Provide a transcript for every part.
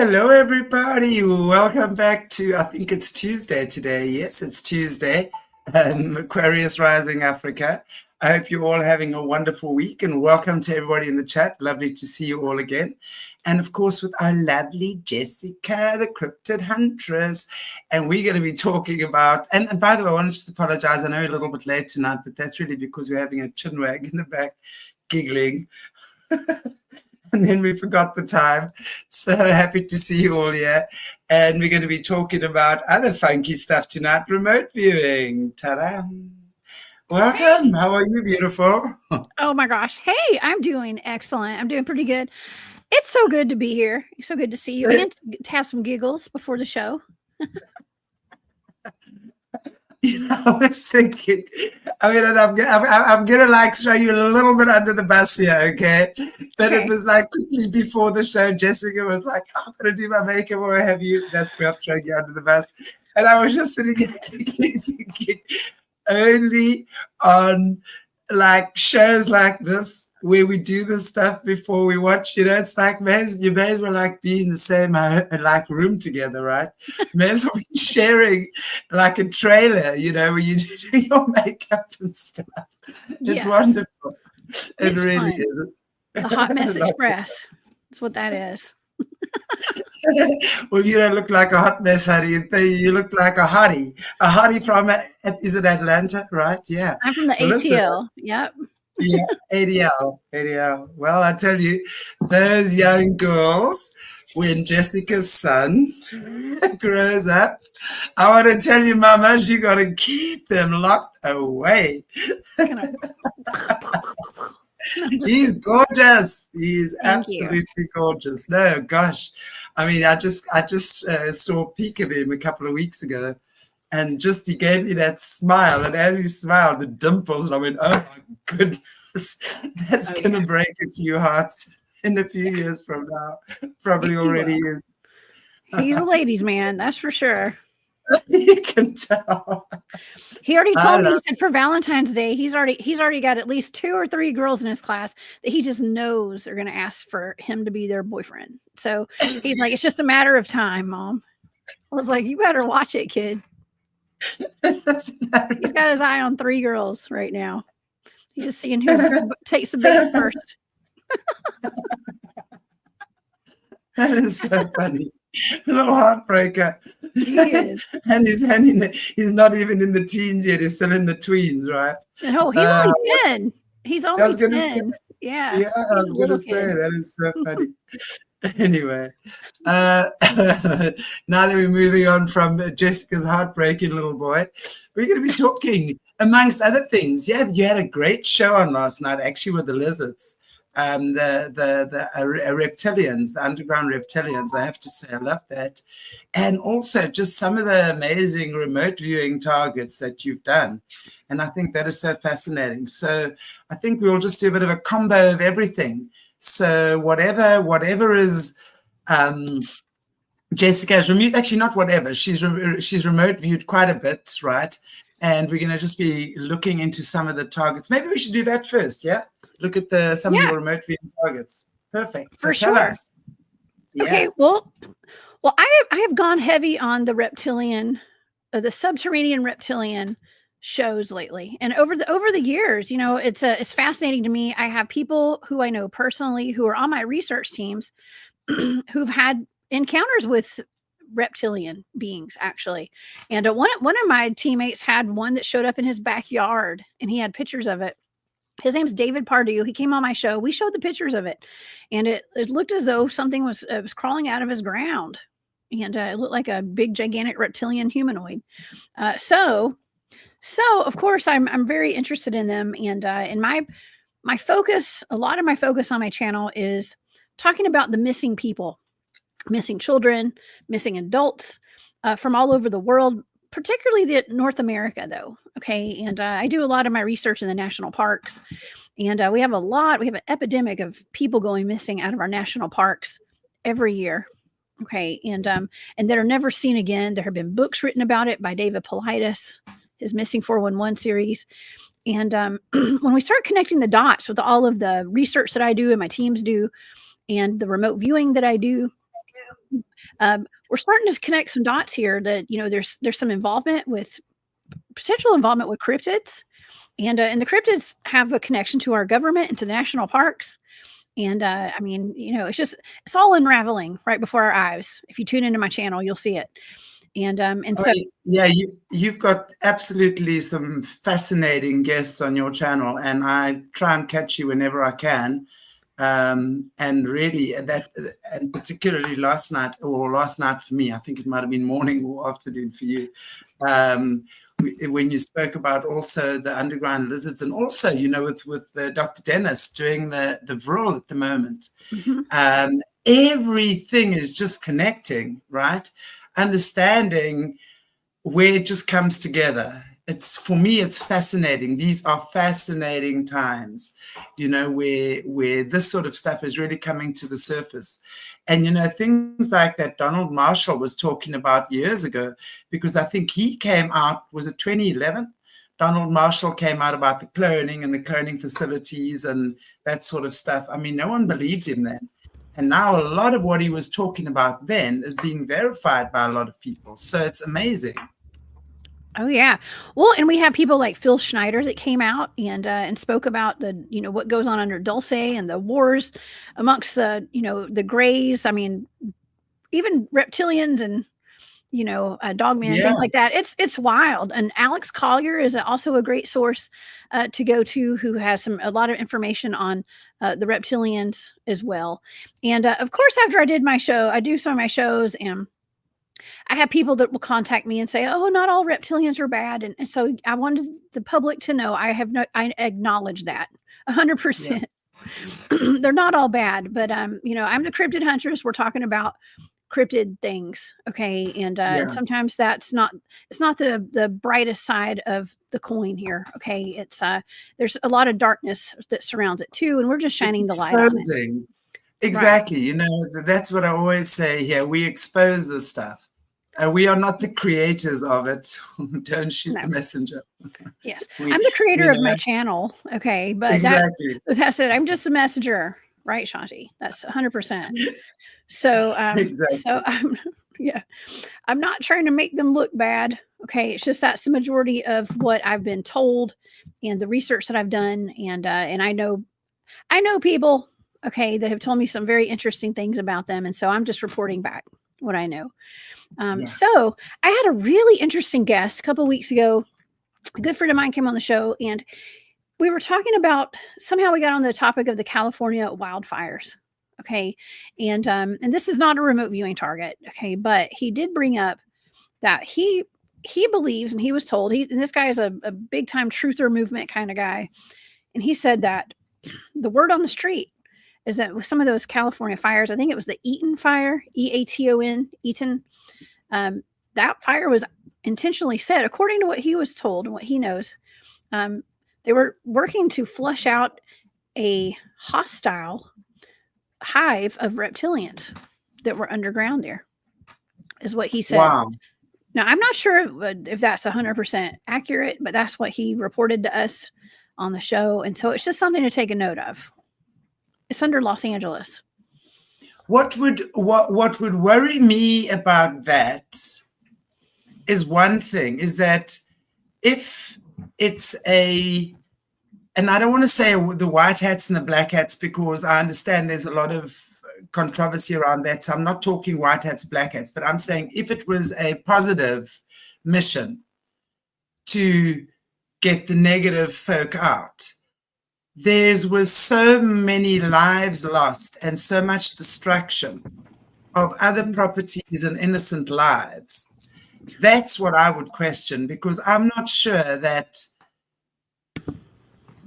Hello, everybody. Welcome back to, I think it's Tuesday today. Yes, it's Tuesday. Aquarius Rising Africa. I hope you're all having a wonderful week, and welcome to everybody in the chat. Lovely to see you all again. And of course, with our lovely Jessica, the cryptid huntress. And we're going to be talking about, and by the way, I want to just apologize. I know we're a little bit late tonight, but that's really because we're having a chinwag in the back giggling. And then we forgot the time. So happy to see you all here. And we're going to be talking about other funky stuff tonight, remote viewing. Ta-da! Welcome. How are you, beautiful? Oh my gosh. Hey, I'm doing excellent. I'm doing pretty good. It's so good to be here. It's so good to see you and to have some giggles before the show. I was thinking, I'm gonna like throw you a little bit under the bus here, okay? But okay. It was like quickly before the show, Jessica was like, "I'm gonna do my makeup, or have you?" That's me, I'm throwing you under the bus. And I was just sitting here thinking, only on like shows like this where we do this stuff before we watch, it's like you may as well like be in the same like room together, right? May as well be sharing like a trailer, where you do your makeup and stuff. It's wonderful. It really fun. is. The Hot Mess Express. That's what that is. Well, you don't look like a hot mess, honey. You look like a hottie. A hottie from, is it Atlanta, right? Yeah. I'm from the ATL. Yep. Yeah, ADL. Well, I tell you, those young girls, when Jessica's son grows up, I want to tell you, Mama, you got to keep them locked away. He's gorgeous. He's absolutely gorgeous. No, gosh. I mean, I just saw a peek of him a couple of weeks ago, and just he gave me that smile. And as he smiled, the dimples, and I went, "Oh my goodness, that's going to break a few hearts in a few years from now." Probably already is. He's a ladies' man, that's for sure. You can tell. He already told me, he said for Valentine's Day, he's already got at least 2 or 3 girls in his class that he just knows they're going to ask for him to be their boyfriend. So he's like, it's just a matter of time, Mom. I was like, you better watch it, kid. He's got his eye on 3 girls right now. He's just seeing who takes the bait first. That is so funny. A little heartbreaker. He is. And he's not even in the teens yet. He's still in the tweens, right? No, he's only 10. He's only 10. Yeah. Yeah, I was going to say, that is so funny. Anyway, now that we're moving on from Jessica's heartbreaking little boy, we're going to be talking, amongst other things. Yeah, you had a great show on last night, actually, with the lizards. The reptilians, the underground reptilians, I have to say, I love that. And also just some of the amazing remote viewing targets that you've done. And I think that is so fascinating. So I think we'll just do a bit of a combo of everything. So whatever is Jessica's removed, actually not whatever, she's remote viewed quite a bit, right? And we're going to just be looking into some of the targets. Maybe we should do that first, yeah? Look at some of your remote viewing targets. Perfect. So tell us. Yeah. Okay. Well, I have gone heavy on the reptilian, the subterranean reptilian shows lately, and over the years, it's fascinating to me. I have people who I know personally who are on my research teams who've had encounters with reptilian beings, actually. And one of my teammates had one that showed up in his backyard, and he had pictures of it. His name's David Pardue. He came on my show. We showed the pictures of it, and it looked as though something was crawling out of his ground, and it looked like a big, gigantic reptilian humanoid. So of course, I'm very interested in them, and in my focus, a lot of my focus on my channel is talking about the missing people, missing children, missing adults from all over the world. Particularly North America, though. Okay. And I do a lot of my research in the national parks, and we have an epidemic of people going missing out of our national parks every year. Okay. And that are never seen again. There have been books written about it by David Paulides, his Missing 411 series. And when we start connecting the dots with all of the research that I do and my teams do, and the remote viewing that I do, we're starting to connect some dots here that, there's some potential involvement with cryptids, and the cryptids have a connection to our government and to the national parks. And it's all unraveling right before our eyes. If you tune into my channel, you'll see it. Yeah, you've got absolutely some fascinating guests on your channel, and I try and catch you whenever I can. And really, and particularly last night for me, I think it might have been morning or afternoon for you, when you spoke about also the underground lizards, and also, with Dr. Dennis doing the vril at the moment. Mm-hmm. Everything is just connecting, right? Understanding where it just comes together. For me, it's fascinating. These are fascinating times, where this sort of stuff is really coming to the surface. And, things like that Donald Marshall was talking about years ago, because I think he came out, was it 2011? Donald Marshall came out about the cloning and the cloning facilities and that sort of stuff. I mean, no one believed him then. And now a lot of what he was talking about then is being verified by a lot of people. So it's amazing. Oh yeah. Well, and we have people like Phil Schneider that came out and spoke about what goes on under Dulce and the wars amongst the Greys. I mean, even reptilians and dogmen, things like that. It's wild. And Alex Collier is also a great source to go to, who has a lot of information on the reptilians as well. And of course, after I did my show, I do some of my shows, and I have people that will contact me and say, "Oh, not all reptilians are bad," and so I wanted the public to know I acknowledge that 100%. They're not all bad, but I'm the cryptid huntress. We're talking about cryptid things, okay, and sometimes it's not the brightest side of the coin here, okay. It's there's a lot of darkness that surrounds it too, and we're just shining the light on it. Exactly. Right. That's what I always say here. We expose this stuff. We are not the creators of it. Don't shoot the messenger. Yes. I'm the creator of my channel. Okay. But exactly. That's it. I'm just the messenger. Right, Shanti? That's 100%. So, exactly. So I'm not trying to make them look bad. Okay. It's just that's the majority of what I've been told and the research that I've done. And I know people, okay, that have told me some very interesting things about them. And so I'm just reporting back what I know. So I had a really interesting guest a couple of weeks ago. A good friend of mine came on the show, and we were talking about, somehow we got on the topic of the California wildfires. Okay. And this is not a remote viewing target. Okay. But he did bring up that he believes, and he was told, and this guy is a big time truther movement kind of guy. And he said that the word on the street is that with some of those California fires, I think it was the Eaton fire, Eaton, Eaton. That fire was intentionally set, according to what he was told and what he knows. They were working to flush out a hostile hive of reptilians that were underground there, is what he said. Wow. Now, I'm not sure if that's 100% accurate, but that's what he reported to us on the show. And so it's just something to take a note of. It's under Los Angeles. What would worry me about that is one thing, is that if it's and I don't want to say the white hats and the black hats, because I understand there's a lot of controversy around that. So I'm not talking white hats, black hats, but I'm saying if it was a positive mission to get the negative folk out, there was so many lives lost and so much destruction of other properties and innocent lives. That's what I would question, because I'm not sure that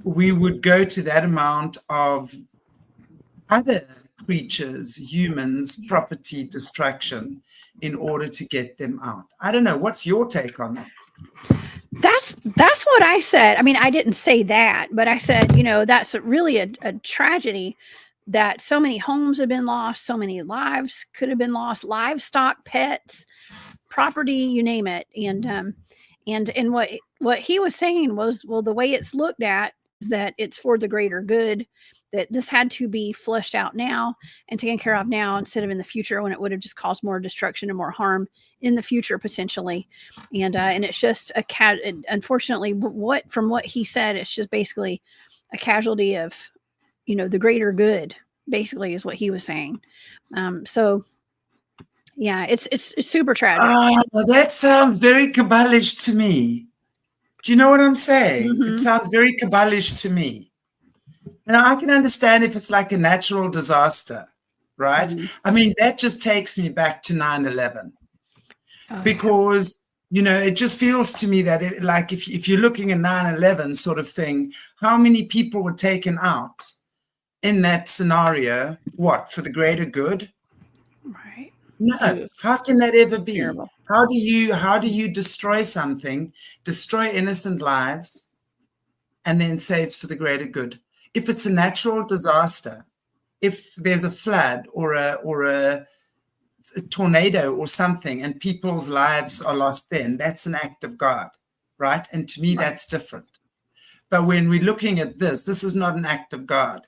we would go to that amount of other creatures, humans, property destruction in order to get them out. I don't know. What's your take on that? That's what I said. I mean, I didn't say that, but I said, that's really a tragedy that so many homes have been lost, so many lives could have been lost, livestock, pets, property, you name it. And what he was saying was, well, the way it's looked at is that it's for the greater good, that this had to be flushed out now and taken care of now instead of in the future, when it would have just caused more destruction and more harm in the future potentially. And it's just unfortunately, from what he said, it's just basically a casualty of, the greater good, basically, is what he was saying. So yeah, it's super tragic. That sounds very Kabbalish to me. Do you know what I'm saying? Mm-hmm. It sounds very Kabbalish to me. And I can understand if it's like a natural disaster, right? Mm-hmm. I mean, that just takes me back to 9/11, because, it just feels to me that if you're looking at 9/11 sort of thing, how many people were taken out in that scenario? What, for the greater good? Right. No. How can that ever be? Terrible. How do you destroy something, destroy innocent lives, and then say it's for the greater good? If it's a natural disaster, if there's a flood or a tornado or something and people's lives are lost, then that's an act of God, right? And to me, that's different. But when we're looking at this is not an act of God.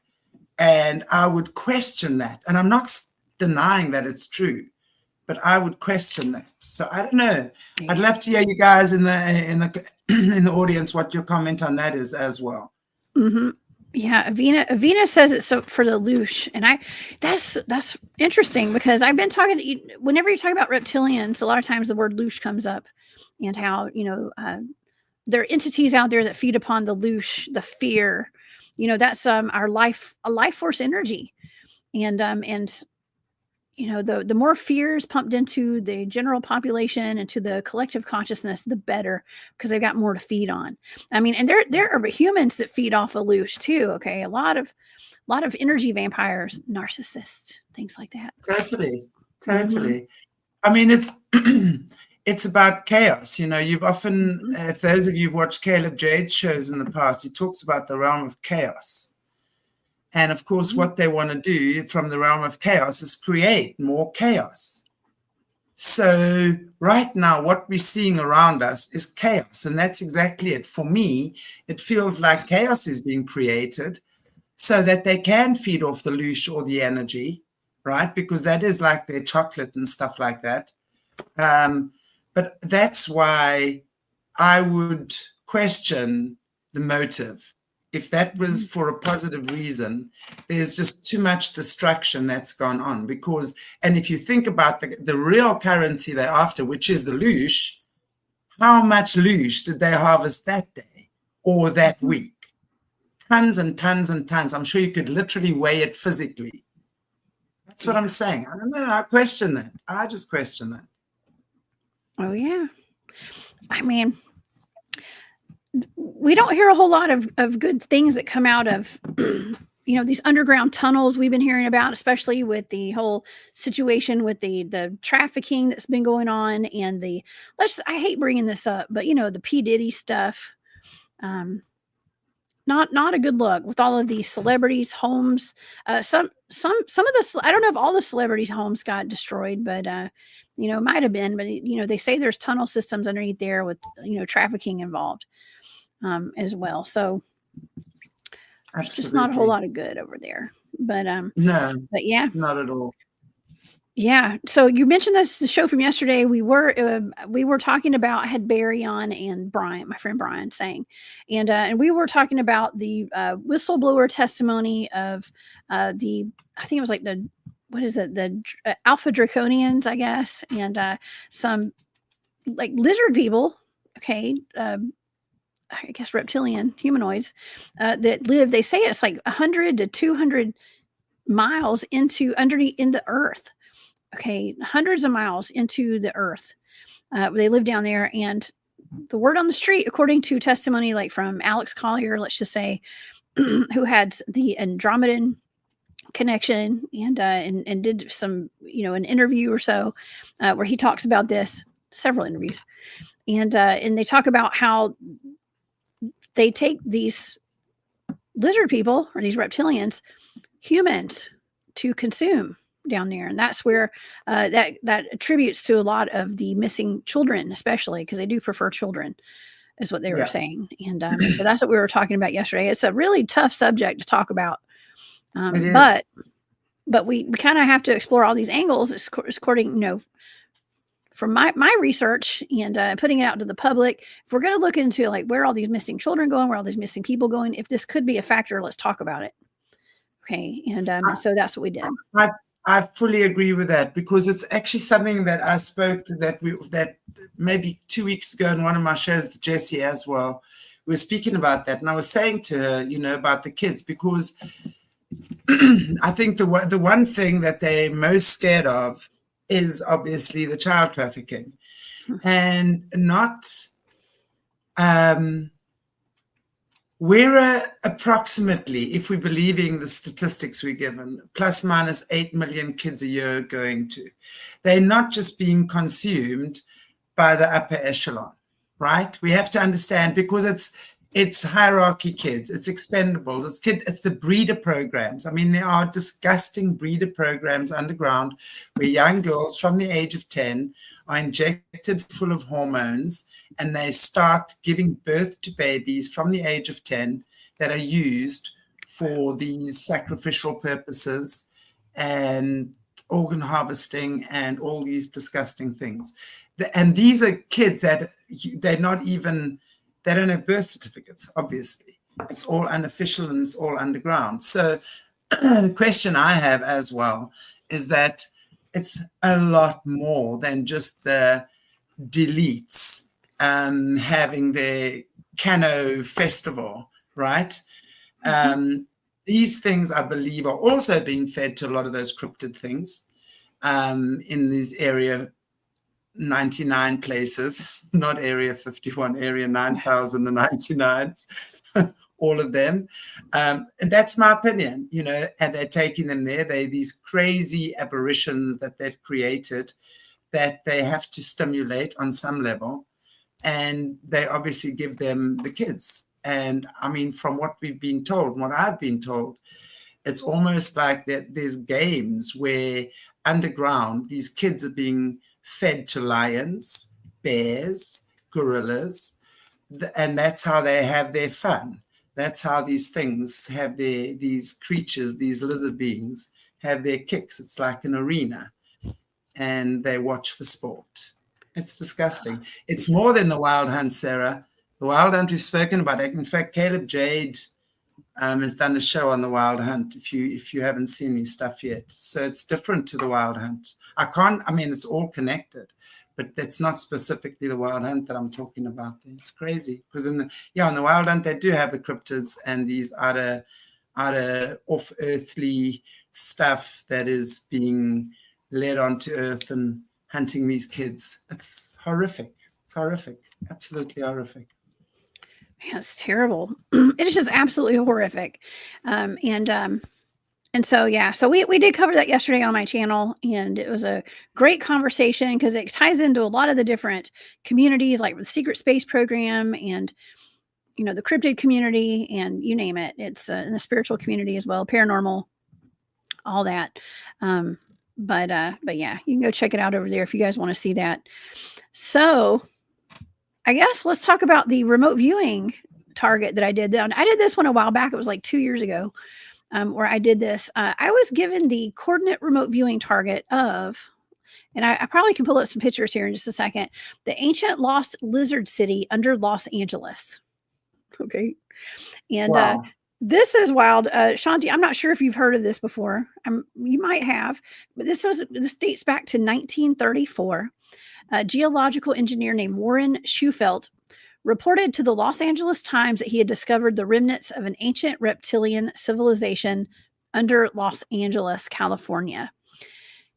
And I would question that. And I'm not denying that it's true, but I would question that. So I don't know. I'd love to hear you guys in the audience what your comment on that is as well. Mm-hmm. Yeah, Avina says it's so for the loosh, and that's interesting, because I've been talking. Whenever you talk about reptilians, a lot of times the word loosh comes up, and how there are entities out there that feed upon the loosh, the fear. That's a life force energy, and the more fear is pumped into the general population and to the collective consciousness, the better, because they've got more to feed on. I mean, and there are humans that feed off a loosh too. Okay, a lot of energy vampires, narcissists, things like that. Totally. Mm-hmm. I mean, it's about chaos. You've often, if those of you who've watched Caleb Jade's shows in the past, he talks about the realm of chaos. And of course, what they want to do from the realm of chaos is create more chaos. So right now, what we're seeing around us is chaos. And that's exactly it. For me, it feels like chaos is being created so that they can feed off the loosh or the energy, right? Because that is like their chocolate and stuff like that. But that's why I would question the motive. If that was for a positive reason, there's just too much distraction that's gone on. Because, and if you think about the real currency they're after, which is the loosh, how much loosh did they harvest that day or that week? Tons and tons and tons. I'm sure you could literally weigh it physically. That's what I'm saying. I don't know. I question that. I just question that. Oh, yeah. I mean, we don't hear a whole lot of good things that come out of, these underground tunnels we've been hearing about, especially with the whole situation with the trafficking that's been going on, and I hate bringing this up, but the P. Diddy stuff. Not a good look with all of these celebrities' homes. Some of the, I don't know if all the celebrities' homes got destroyed, but it might have been. But they say there's tunnel systems underneath there with trafficking involved as well. So there's just not a whole lot of good over there. But no, but yeah, not at all. Yeah. So you mentioned the show from yesterday. We were talking about, I had Barry on and Brian, my friend Brian, saying, and we were talking about the whistleblower testimony of I think it was like the Alpha Draconians, I guess, and some like lizard people. Okay. I guess reptilian humanoids that live. They say it's like 100 to 200 miles in the earth. Okay, hundreds of miles into the earth. They live down there, and the word on the street, according to testimony like from Alex Collier, let's just say, who had the Andromedan connection and did some, an interview or so where he talks about this, several interviews, and they talk about how they take these lizard people or these reptilians, humans, to consume down there, and that's where that attributes to a lot of the missing children, especially because they do prefer children, is what they were saying. And so that's what we were talking about yesterday. It's a really tough subject to talk about, It But is. we kind of have to explore all these angles according, from my research and putting it out to the public. If we're going to look into like where all these missing children going, where all these missing people going, if this could be a factor, let's talk about it. Okay. And so that's what we did. I fully agree with that, because it's actually something that I spoke that maybe 2 weeks ago in one of my shows, Jessie as well. We were speaking about that, and I was saying to her, about the kids, because I think the one thing that they're most scared of is obviously the child trafficking, and not. We're approximately, if we're believing the statistics we're given, plus minus 8 million kids a year going to. They're not just being consumed by the upper echelon, right? We have to understand, because it's hierarchy kids, it's expendables, it's the breeder programs. I mean, there are disgusting breeder programs underground where young girls from the age of 10 are injected full of hormones, and they start giving birth to babies from the age of 10 that are used for these sacrificial purposes and organ harvesting and all these disgusting things. And these are kids that they don't have birth certificates, obviously. It's all unofficial and it's all underground. So the question I have as well is that it's a lot more than just the deletes having their Cano festival, right? These things, I believe, are also being fed to a lot of those cryptid things in these area 99 places, not area 51, area 9,099s, all of them. And that's my opinion, and they're taking them there. They're these crazy aberrations that they've created that they have to stimulate on some level. And they obviously give them the kids. And I mean, from what we've been told, what I've been told, it's almost like that there's games where underground, these kids are being fed to lions, bears, gorillas, and that's how they have their fun. That's how these things have these creatures, these lizard beings, have their kicks. It's like an arena, and they watch for sport. It's disgusting. It's more than the wild hunt, Sarah. The wild hunt we've spoken about. In fact, Caleb Jade has done a show on the wild hunt, if you haven't seen his stuff yet. So it's different to the wild hunt. It's all connected, but that's not specifically the wild hunt that I'm talking about. It's crazy, because in the wild hunt, they do have the cryptids and these other off-earthly stuff that is being led onto earth and hunting these kids. It's horrific. It's horrific. Absolutely horrific. Man, it's terrible. It is just absolutely horrific. And so, yeah, so we did cover that yesterday on my channel, and it was a great conversation because it ties into a lot of the different communities, like the Secret Space Program and, the cryptid community, and you name it. It's in the spiritual community as well, paranormal, all that. But yeah, you can go check it out over there if you guys want to see that. So I guess let's talk about the remote viewing target that I did. I did this one a while back. It was like 2 years ago. Where I did this. I was given the coordinate remote viewing target of, and I probably can pull up some pictures here in just a second, the ancient lost lizard city under Los Angeles. Okay. And wow. This is wild. Shanti, I'm not sure if you've heard of this before. You might have, but this dates back to 1934. A geological engineer named Warren Schufelt reported to the Los Angeles Times that he had discovered the remnants of an ancient reptilian civilization under Los Angeles, California.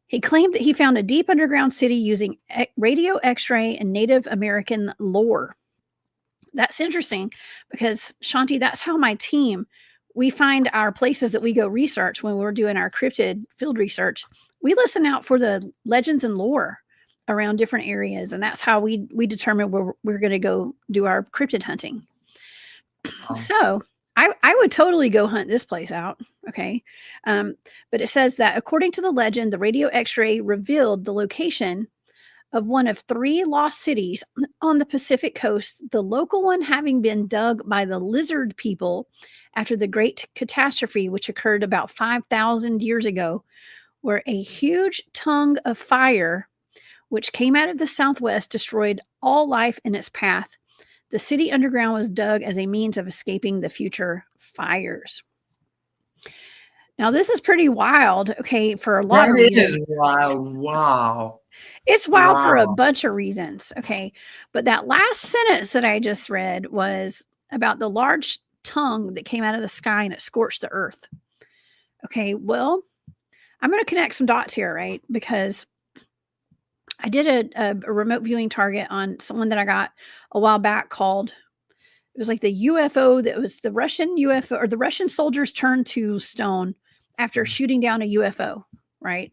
He claimed that he found a deep underground city using radio X-ray and Native American lore. That's interesting because, Shanti, that's how my team, we find our places that we go research when we're doing our cryptid field research. We listen out for the legends and lore around different areas, and that's how we determine where we're going to go do our cryptid hunting. Oh. So I would totally go hunt this place out. Okay. But it says that according to the legend, the radio X-ray revealed the location of one of 3 lost cities on the Pacific coast, the local one having been dug by the lizard people after the Great Catastrophe, which occurred about 5,000 years ago, where a huge tongue of fire, which came out of the southwest, destroyed all life in its path. The city underground was dug as a means of escaping the future fires. Now, this is pretty wild, okay, for a lot of reasons. That is wild. Wow. It's wild for a bunch of reasons, okay? But that last sentence that I just read was about the large tongue that came out of the sky and it scorched the earth. Okay, well, I'm going to connect some dots here, right? Because I did a remote viewing target on someone that I got a while back called, it was like the UFO that was the Russian UFO, or the Russian soldiers turned to stone after shooting down a UFO, right?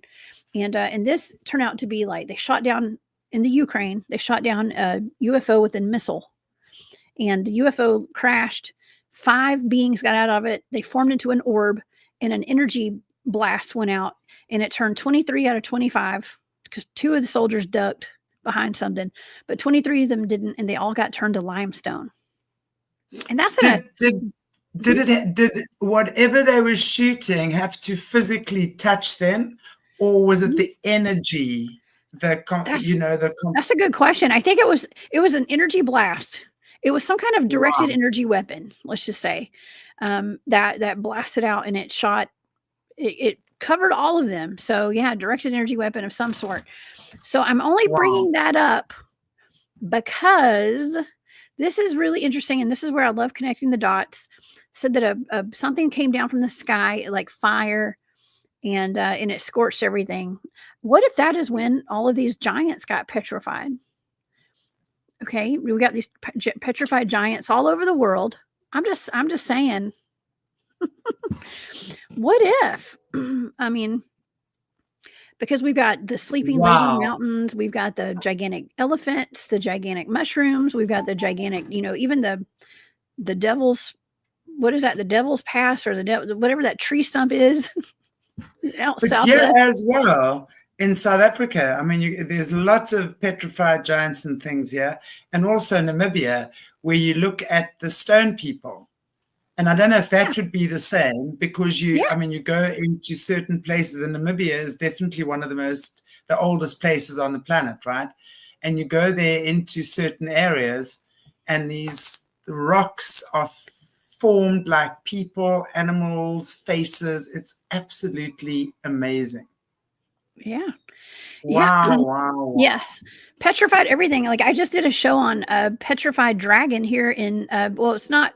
And this turned out to be like, they shot down in the Ukraine, they shot down a UFO with a missile, and the UFO crashed. 5 beings got out of it. They formed into an orb, and an energy blast went out, and it turned 23 out of 25, because 2 of the soldiers ducked behind something, but 23 of them didn't, and they all got turned to limestone. And that's did whatever they were shooting have to physically touch them, or was it the energy? That's a good question. I think it was an energy blast. It was some kind of directed energy weapon, let's just say, that blasted out, and it shot. It covered all of them. So yeah, directed energy weapon of some sort. So I'm only bringing that up because this is really interesting, and this is where I love connecting the dots. Said that something came down from the sky like fire, and it scorched everything. What if that is when all of these giants got petrified? Okay, we got these petrified giants all over the world. I'm just saying. What if? I mean, because we've got the sleeping lady mountains, we've got the gigantic elephants, the gigantic mushrooms, we've got the gigantic, even the devil's, what is that? The devil's pass, or whatever that tree stump is. But here as well in South Africa, I mean, there's lots of petrified giants and things here, and also Namibia, where you look at the stone people. And I don't know if that would be the same, because I mean, you go into certain places, and Namibia is definitely one of the oldest places on the planet, right? And you go there into certain areas, and these rocks are formed like people, animals, faces. It's absolutely amazing. Yeah. Wow. Yes. Petrified everything. Like, I just did a show on a petrified dragon here in, it's not,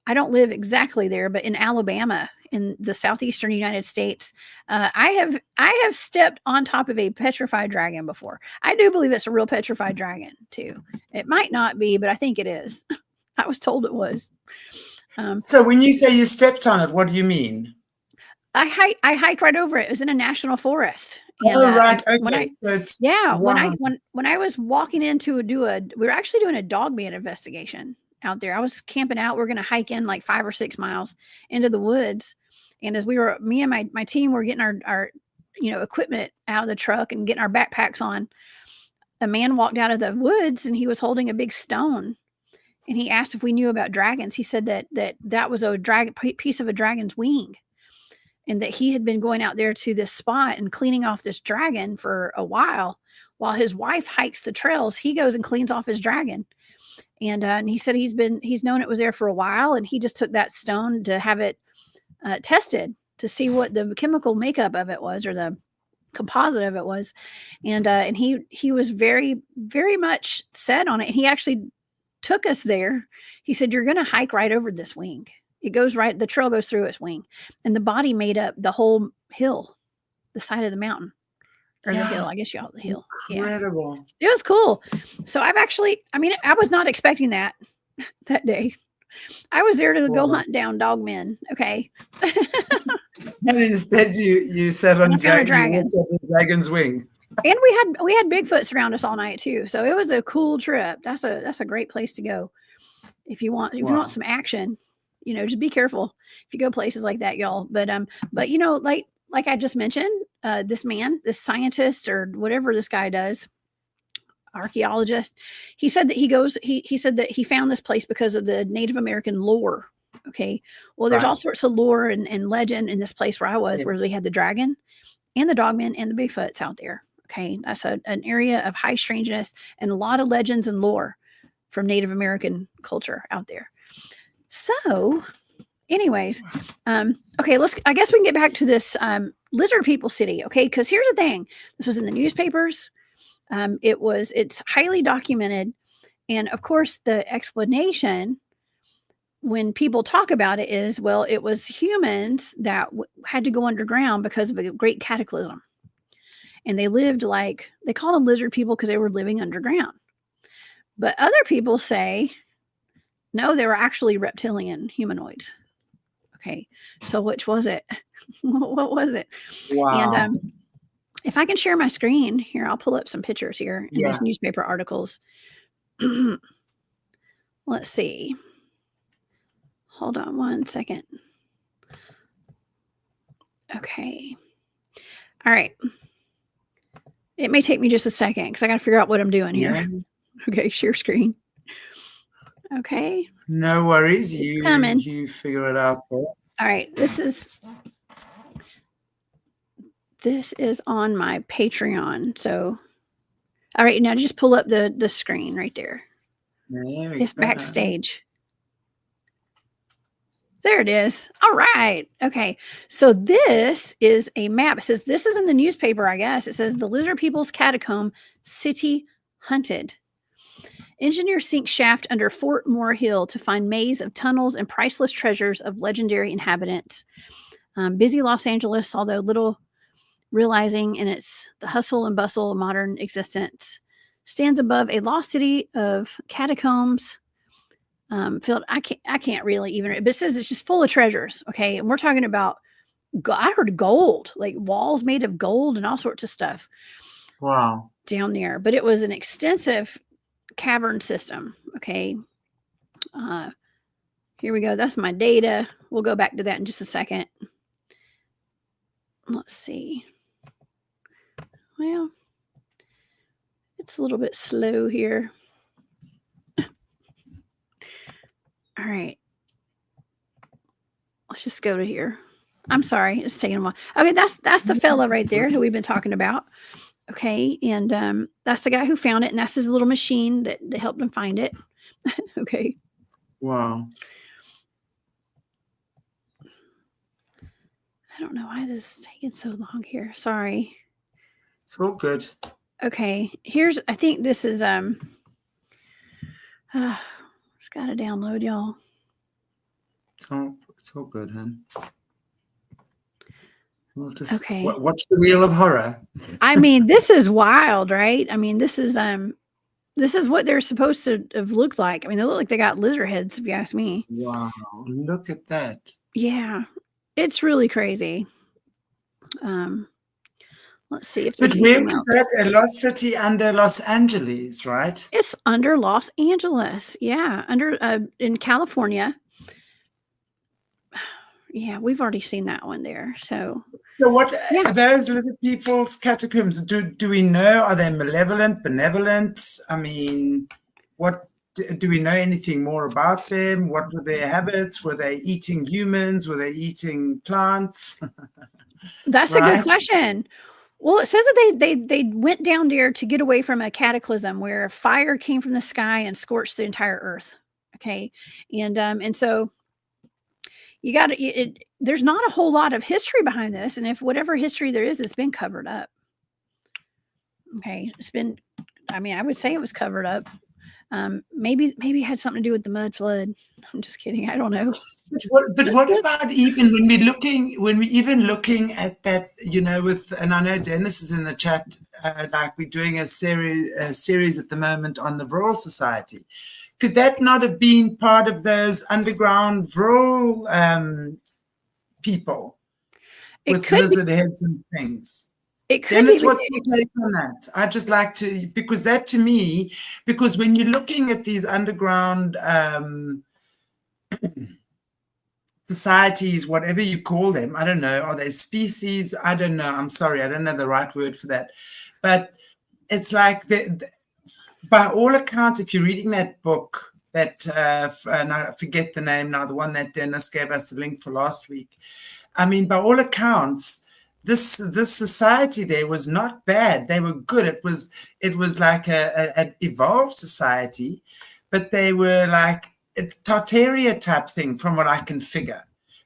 I don't live exactly there, but in Alabama, in the southeastern United States, I have stepped on top of a petrified dragon before. I do believe it's a real petrified dragon too. It might not be, but I think it is. I was told it was. So when you say you stepped on it, what do you mean? I hiked right over it. It was in a national forest. And, right. Okay. When I was walking in to we were actually doing a dog man investigation out there. I was camping out. We're going to hike in like 5 or 6 miles into the woods. And as me and my team were getting our equipment out of the truck and getting our backpacks on, a man walked out of the woods, and he was holding a big stone. And he asked if we knew about dragons. He said that was a piece of a dragon's wing, and that he had been going out there to this spot and cleaning off this dragon for a while his wife hikes the trails. He goes and cleans off his dragon. And he said he's known it was there for a while, and he just took that stone to have it tested to see what the chemical makeup of it was, or the composite of it was. And he was very, very much set on it. And he actually took us there. He said, "You're going to hike right over this wing. It goes right, the trail goes through its wing." And the body made up the whole hill, the side of the mountain. Or the hill, I guess you call it the hill. Incredible. Yeah. It was cool. So I was not expecting that day. I was there to go hunt down dog men. Okay. And instead you sat on a dragon. Dragon's wing. And we had Bigfoot surround us all night too. So it was a cool trip. That's a great place to go. If you want some action, just be careful if you go places like that, y'all. But like I just mentioned, this scientist or whatever this guy does, archaeologist. He said that he said that he found this place because of the Native American lore. Okay. Well, there's all sorts of lore and legend in this place where I was, where they had the dragon and the dogmen and the Bigfoots out there. Okay. That's an area of high strangeness and a lot of legends and lore from Native American culture out there. So anyways, okay, I guess we can get back to this lizard people city. Okay. Cause here's the thing. This was in the newspapers. It's highly documented. And of course the explanation when people talk about it is, well, it was humans that had to go underground because of a great cataclysm. And they lived like, they called them lizard people because they were living underground. But other people say, no, they were actually reptilian humanoids. Okay. So which was it? What was it? Wow. And if I can share my screen here, I'll pull up some pictures here in these newspaper articles. Let's see. Hold on one second. Okay. All right. It may take me just a second because I got to figure out what I'm doing here. Yeah. Okay, share screen. Okay. No worries. You figure it out there. All right. This is on my Patreon. So, all right, now just pull up the screen right there. It's backstage. There it is. All right. Okay. So this is a map. It says, this is in the newspaper, I guess. It says the Lizard People's Catacomb City Hunted. Engineers sink shaft under Fort Moore Hill to find maze of tunnels and priceless treasures of legendary inhabitants. Busy Los Angeles, although little realizing in the hustle and bustle of modern existence, stands above a lost city of catacombs. Filled, I can't really even, but it says it's just full of treasures. Okay. And we're talking about, I heard gold, like walls made of gold and all sorts of stuff. Wow. Down there. But it was an extensive cavern system. Okay. Here we go. That's my data. We'll go back to that in just a second. Let's see. Well, it's a little bit slow here. All right. Let's just go to here. I'm sorry. It's taking a while. Okay. That's the fella right there who we've been talking about. Okay. And that's the guy who found it. And that's his little machine that helped him find it. Okay. Wow. I don't know why this is taking so long here. Sorry. It's all good. Okay. I think this is, just got to download, y'all. It's all good, hon. We'll just watch the Wheel of Horror. I mean, this is wild, right? I mean, this is what they're supposed to have looked like. I mean, they look like they got lizard heads, if you ask me. Wow. Look at that. Yeah. It's really crazy. Let's see if. But where is that? A lost city under Los Angeles, right? It's under Los Angeles. Yeah, in California. Yeah, we've already seen that one there. So what are those lizard people's catacombs? Do we know? Are they malevolent, benevolent? I mean, what do we know anything more about them? What were their habits? Were they eating humans? Were they eating plants? That's a good question. Well, it says that they went down there to get away from a cataclysm where fire came from the sky and scorched the entire earth. Okay. And so you got to, there's not a whole lot of history behind this. And if whatever history there is, it's been covered up. Okay. I would say it was covered up. Maybe it had something to do with the mud flood. I'm just kidding. I don't know. But what about even when we're looking at that, and I know Dennis is in the chat, like we're doing a series at the moment on the Vril Society. Could that not have been part of those underground Vril people with lizard heads and things? It could Dennis, what's your take on that? I just like to, because that to me, because when you're looking at these underground societies, whatever you call them, I don't know, are they species? I don't know. I'm sorry, I don't know the right word for that. But it's like by all accounts, if you're reading that book, that and I forget the name now, the one that Dennis gave us the link for last week. I mean, by all accounts, this society there was not bad. They were good. It was like an evolved society, but they were like a Tartaria type thing, from what I can figure.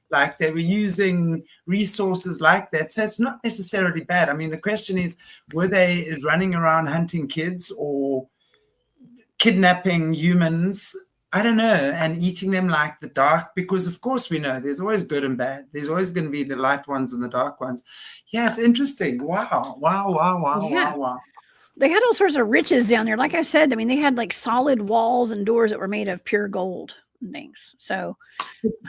Like they were using resources like that. So it's not necessarily bad. I mean, the question is, were they running around hunting kids or kidnapping humans? I don't know, and eating them like the dark, because of course we know there's always good and bad. There's always going to be the light ones and the dark ones. Yeah, it's interesting. Wow. They had all sorts of riches down there. Like I said, I mean, they had like solid walls and doors that were made of pure gold and things. So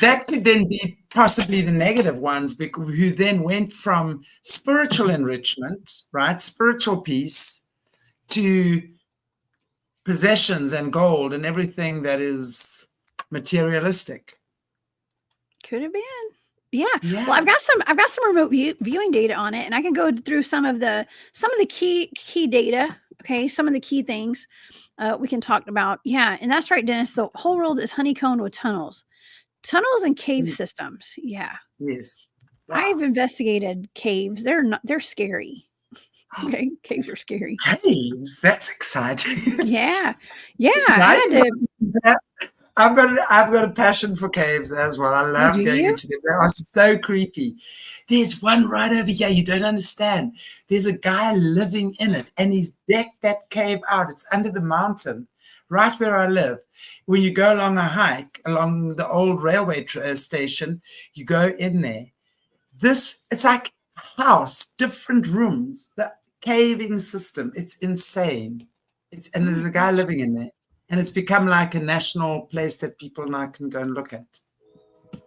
that could then be possibly the negative ones, because who then went from spiritual enrichment, right, spiritual peace, to possessions and gold and everything that is materialistic. Could have been. Yeah. Well, I've got some remote viewing data on it, and I can go through some of the key data. Okay. Some of the key things we can talk about. Yeah. And that's right, Dennis. The whole world is honeycombed with tunnels and cave systems. Yeah. Yes. Wow. I've investigated caves. They're scary. Okay, caves are scary. Caves, that's exciting. Yeah. I've got a passion for caves as well. I love going into them. They are so creepy. There's one right over here. You don't understand. There's a guy living in it, and he's decked that cave out. It's under the mountain, right where I live. When you go along a hike along the old railway station, you go in there. It's like a house, different rooms, the caving system. It's insane. And there's a guy living in there. And it's become like a national place that people now can go and look at.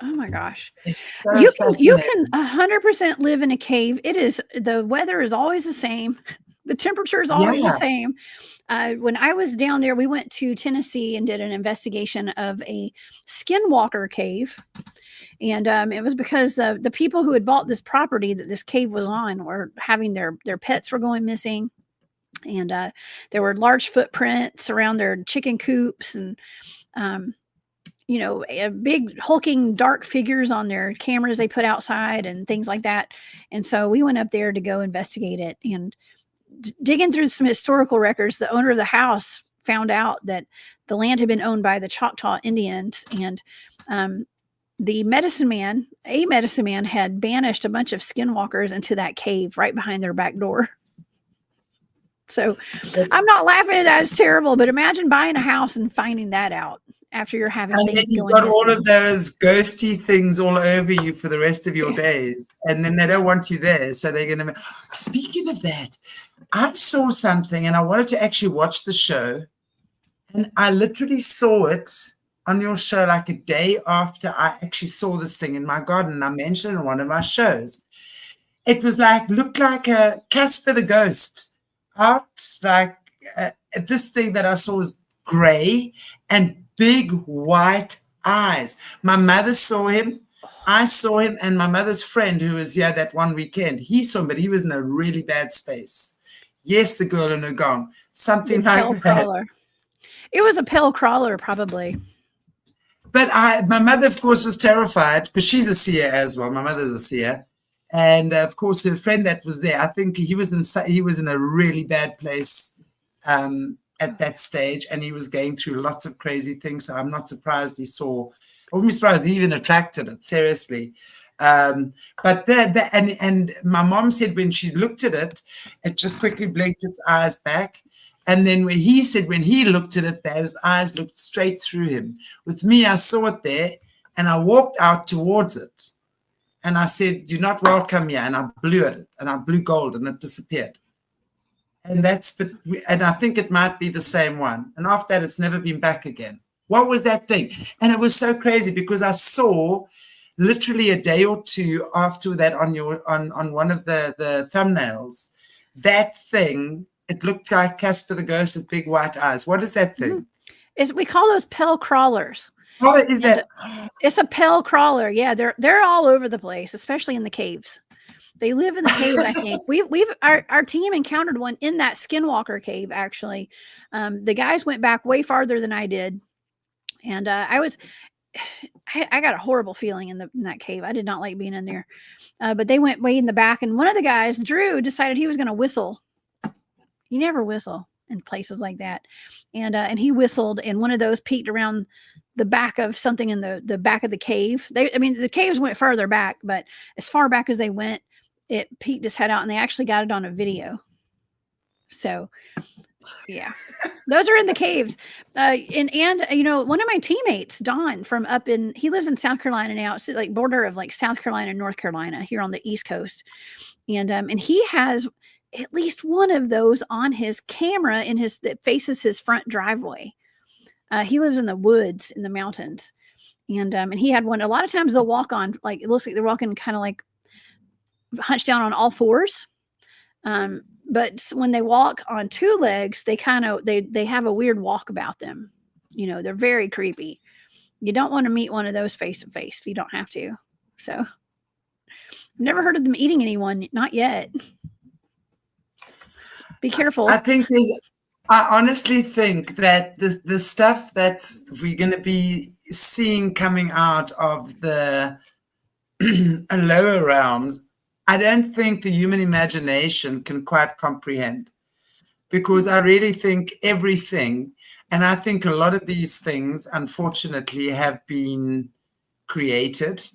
Oh my gosh. It's so you can 100% live in a cave. The weather is always the same. The temperature is always the same. When I was down there, we went to Tennessee and did an investigation of a skinwalker cave. And it was because the people who had bought this property that this cave was on were having their pets were going missing. And there were large footprints around their chicken coops, and big hulking dark figures on their cameras they put outside and things like that. And so we went up there to go investigate it, and digging through some historical records, the owner of the house found out that the land had been owned by the Choctaw Indians, and a medicine man had banished a bunch of skinwalkers into that cave right behind their back door. So I'm not laughing at that. It's terrible. But imagine buying a house and finding that out after you're having things going. And you've got all of those ghosty things all over you for the rest of your days. And then they don't want you there. So they're going to... Speaking of that, I saw something and I wanted to actually watch the show. And I literally saw it on your show like a day after I actually saw this thing in my garden. And I mentioned it in one of my shows. It was looked like a Casper the Ghost. This thing that I saw was gray and big white eyes. My mother saw him. I saw him, and my mother's friend who was here that one weekend, he saw him, but he was in a really bad space. Yes, the girl in her gong, something like that. Crawler. It was a pale crawler, probably. But my mother, of course, was terrified because she's a seer as well. My mother's a seer. And of course, her friend that was there, I think he was in a really bad place at that stage, and he was going through lots of crazy things. So I'm not surprised I wouldn't be surprised he even attracted it, seriously. But and my mom said when she looked at it, it just quickly blinked its eyes back. And then when he looked at it, those eyes looked straight through him. With me, I saw it there, and I walked out towards it. And I said, "You're not welcome here." And I blew at it, and I blew gold, and it disappeared. And I think it might be the same one. And after that, it's never been back again. What was that thing? And it was so crazy because I saw literally a day or two after that on one of the thumbnails, that thing. It looked like Casper the Ghost with big white eyes. What is that thing? We call those pale crawlers. Oh, is that? It's a pale crawler. Yeah, they're all over the place, especially in the caves. They live in the cave, I think. Our team encountered one in that Skinwalker cave, actually. The guys went back way farther than I did. And I got a horrible feeling in that cave. I did not like being in there. But they went way in the back, and one of the guys, Drew, decided he was going to whistle. You never whistle in places like that. And he whistled, and one of those peeked around the back of something in the back of the cave. The caves went further back, but as far back as they went, it peeked his head out, and they actually got it on a video. So yeah, those are in the caves. And one of my teammates, Don, he lives in South Carolina now. It's like border of like South Carolina and North Carolina here on the East Coast. And he has at least one of those on his camera that faces his front driveway. He lives in the woods in the mountains. And he had one. A lot of times they'll walk on, like, it looks like they're walking kind of like hunched down on all fours. But when they walk on two legs, they have a weird walk about them. They're very creepy. You don't want to meet one of those face to face if you don't have to. So I've never heard of them eating anyone. Not yet. Be careful. I honestly think that the stuff that's we're going to be seeing coming out of the lower realms, I don't think the human imagination can quite comprehend, because I really think everything, and I think a lot of these things, unfortunately, have been created.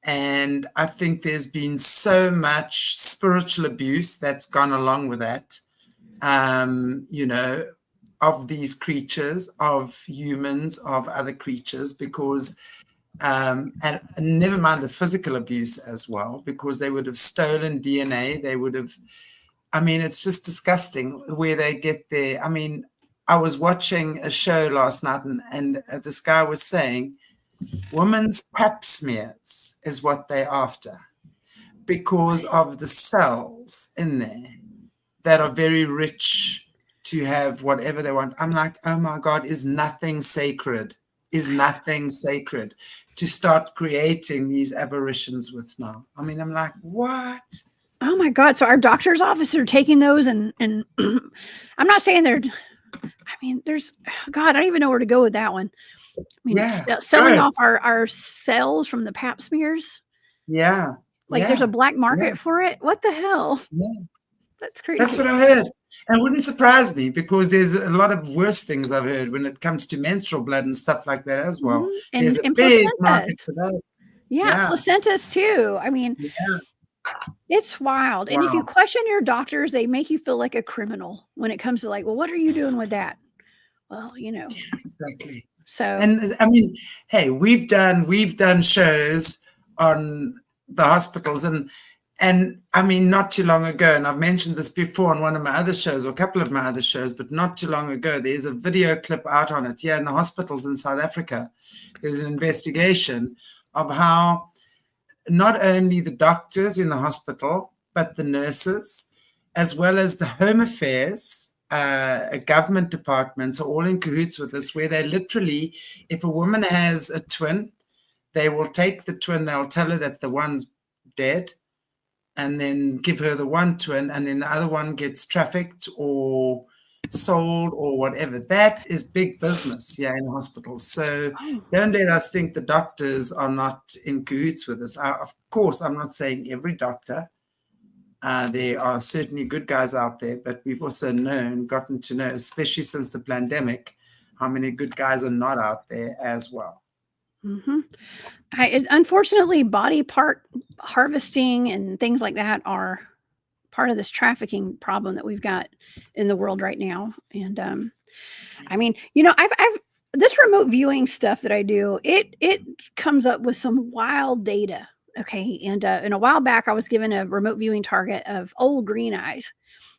And I think there's been so much spiritual abuse that's gone along with that, of these creatures, of humans, of other creatures, because and never mind the physical abuse as well, because they would have stolen DNA. They would have, it's just disgusting where they get there. I was watching a show last night, and this guy was saying women's pap smears is what they're after, because of the cells in there that are very rich to have whatever they want. I'm like, oh my God, is nothing sacred? Is nothing sacred to start creating these aberrations with now? I'm like, what? Oh my God. So our doctor's office are taking those and I'm not saying there's, God, I don't even know where to go with that one. Selling off our cells from the pap smears. Yeah. There's a black market for it. What the hell? Yeah. That's crazy. That's what I heard. And it wouldn't surprise me, because there's a lot of worse things I've heard when it comes to menstrual blood and stuff like that as well. Mm-hmm. There's a big market for that. Yeah, placentas too. It's wild. Wow. And if you question your doctors, they make you feel like a criminal when it comes to like, well, what are you doing with that? Well, Yeah, exactly. So, and hey, we've done shows on the hospitals, and not too long ago, and I've mentioned this before on one of my other shows, or a couple of my other shows, but not too long ago, there's a video clip out on it. Yeah, in the hospitals in South Africa, there's an investigation of how not only the doctors in the hospital, but the nurses, as well as the home affairs, government departments are all in cahoots with this, where they literally, if a woman has a twin, they will take the twin, they'll tell her that the one's dead, and then give her the one twin, and then the other one gets trafficked or sold or whatever. That is big business, in hospitals. So don't let us think the doctors are not in cahoots with this. Of course, I'm not saying every doctor. There are certainly good guys out there, but we've also gotten to know, especially since the pandemic, how many good guys are not out there as well. Mm-hmm. Unfortunately, body part harvesting and things like that are part of this trafficking problem that we've got in the world right now. And I've this remote viewing stuff that I do, it comes up with some wild data. Okay, and a while back, I was given a remote viewing target of old green eyes,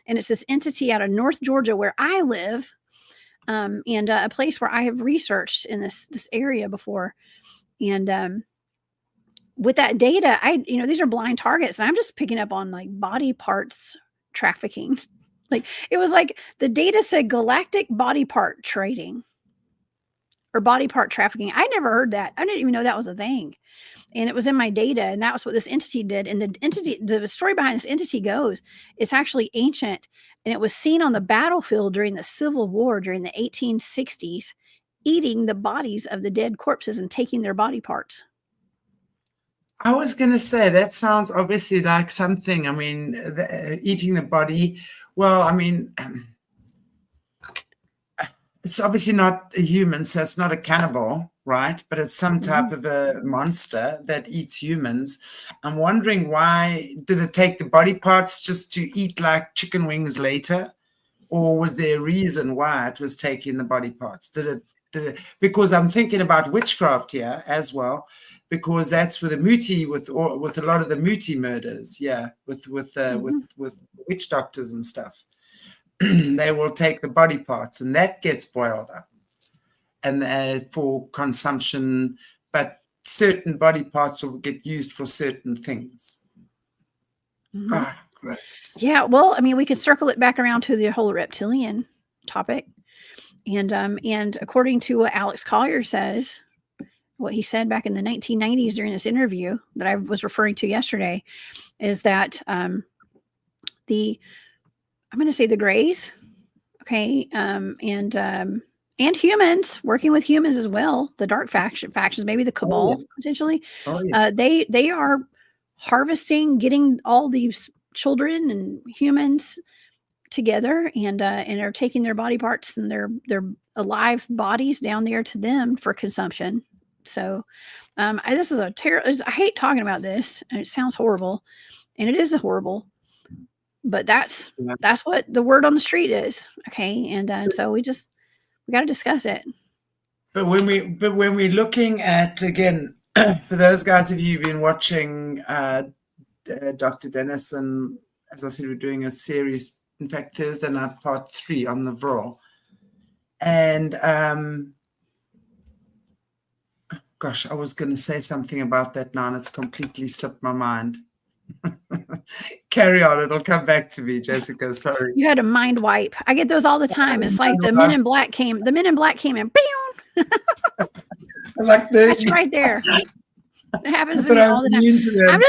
and it's this entity out of North Georgia where I live, and a place where I have researched in this area before. And with that data, these are blind targets, and I'm just picking up on like body parts trafficking. Like it was like the data said galactic body part trading or body part trafficking. I never heard that. I didn't even know that was a thing. And it was in my data, and that was what this entity did. And the story behind this entity goes, it's actually ancient, and it was seen on the battlefield during the Civil War during the 1860s, eating the bodies of the dead corpses and taking their body parts. I was going to say, that sounds obviously like something, I mean, eating the body. Well, I mean, it's obviously not a human, so it's not a cannibal, right? But it's some type of a monster that eats humans. I'm wondering, why did it take the body parts just to eat like chicken wings later? Or was there a reason why it was taking the body parts? Did it, because I'm thinking about witchcraft here as well, because that's with the Muti, with a lot of the Muti murders, with witch doctors and stuff. They will take the body parts, and that gets boiled up and for consumption, but certain body parts will get used for certain things. God, gross. Yeah, well, I mean, we could circle it back around to the whole reptilian topic, and according to what Alex Collier says, what he said back in the 1990s during this interview that I was referring to yesterday, is that I'm going to say the Greys, okay, and humans, working with humans as well, the dark factions, maybe the Cabal, potentially. They are harvesting, getting all these children and humans together, and are taking their body parts and their alive bodies down there to them for consumption. So this is I hate talking about this, and it sounds horrible, and it is horrible. But that's what the word on the street is, okay? And so we got to discuss it. But when we're looking at, again, for those guys of you who've been watching Dr. Dennis, and as I said, we're doing a series, in fact, Thursday night, part 3 on the Vril. And gosh, I was going to say something about that now, and it's completely slipped my mind. Carry on, it'll come back to me, Jessica. Sorry. You had a mind wipe. I get those all the time. It's like the Men in Black came and bam. Like that's right there. It happens to me all the time. I'm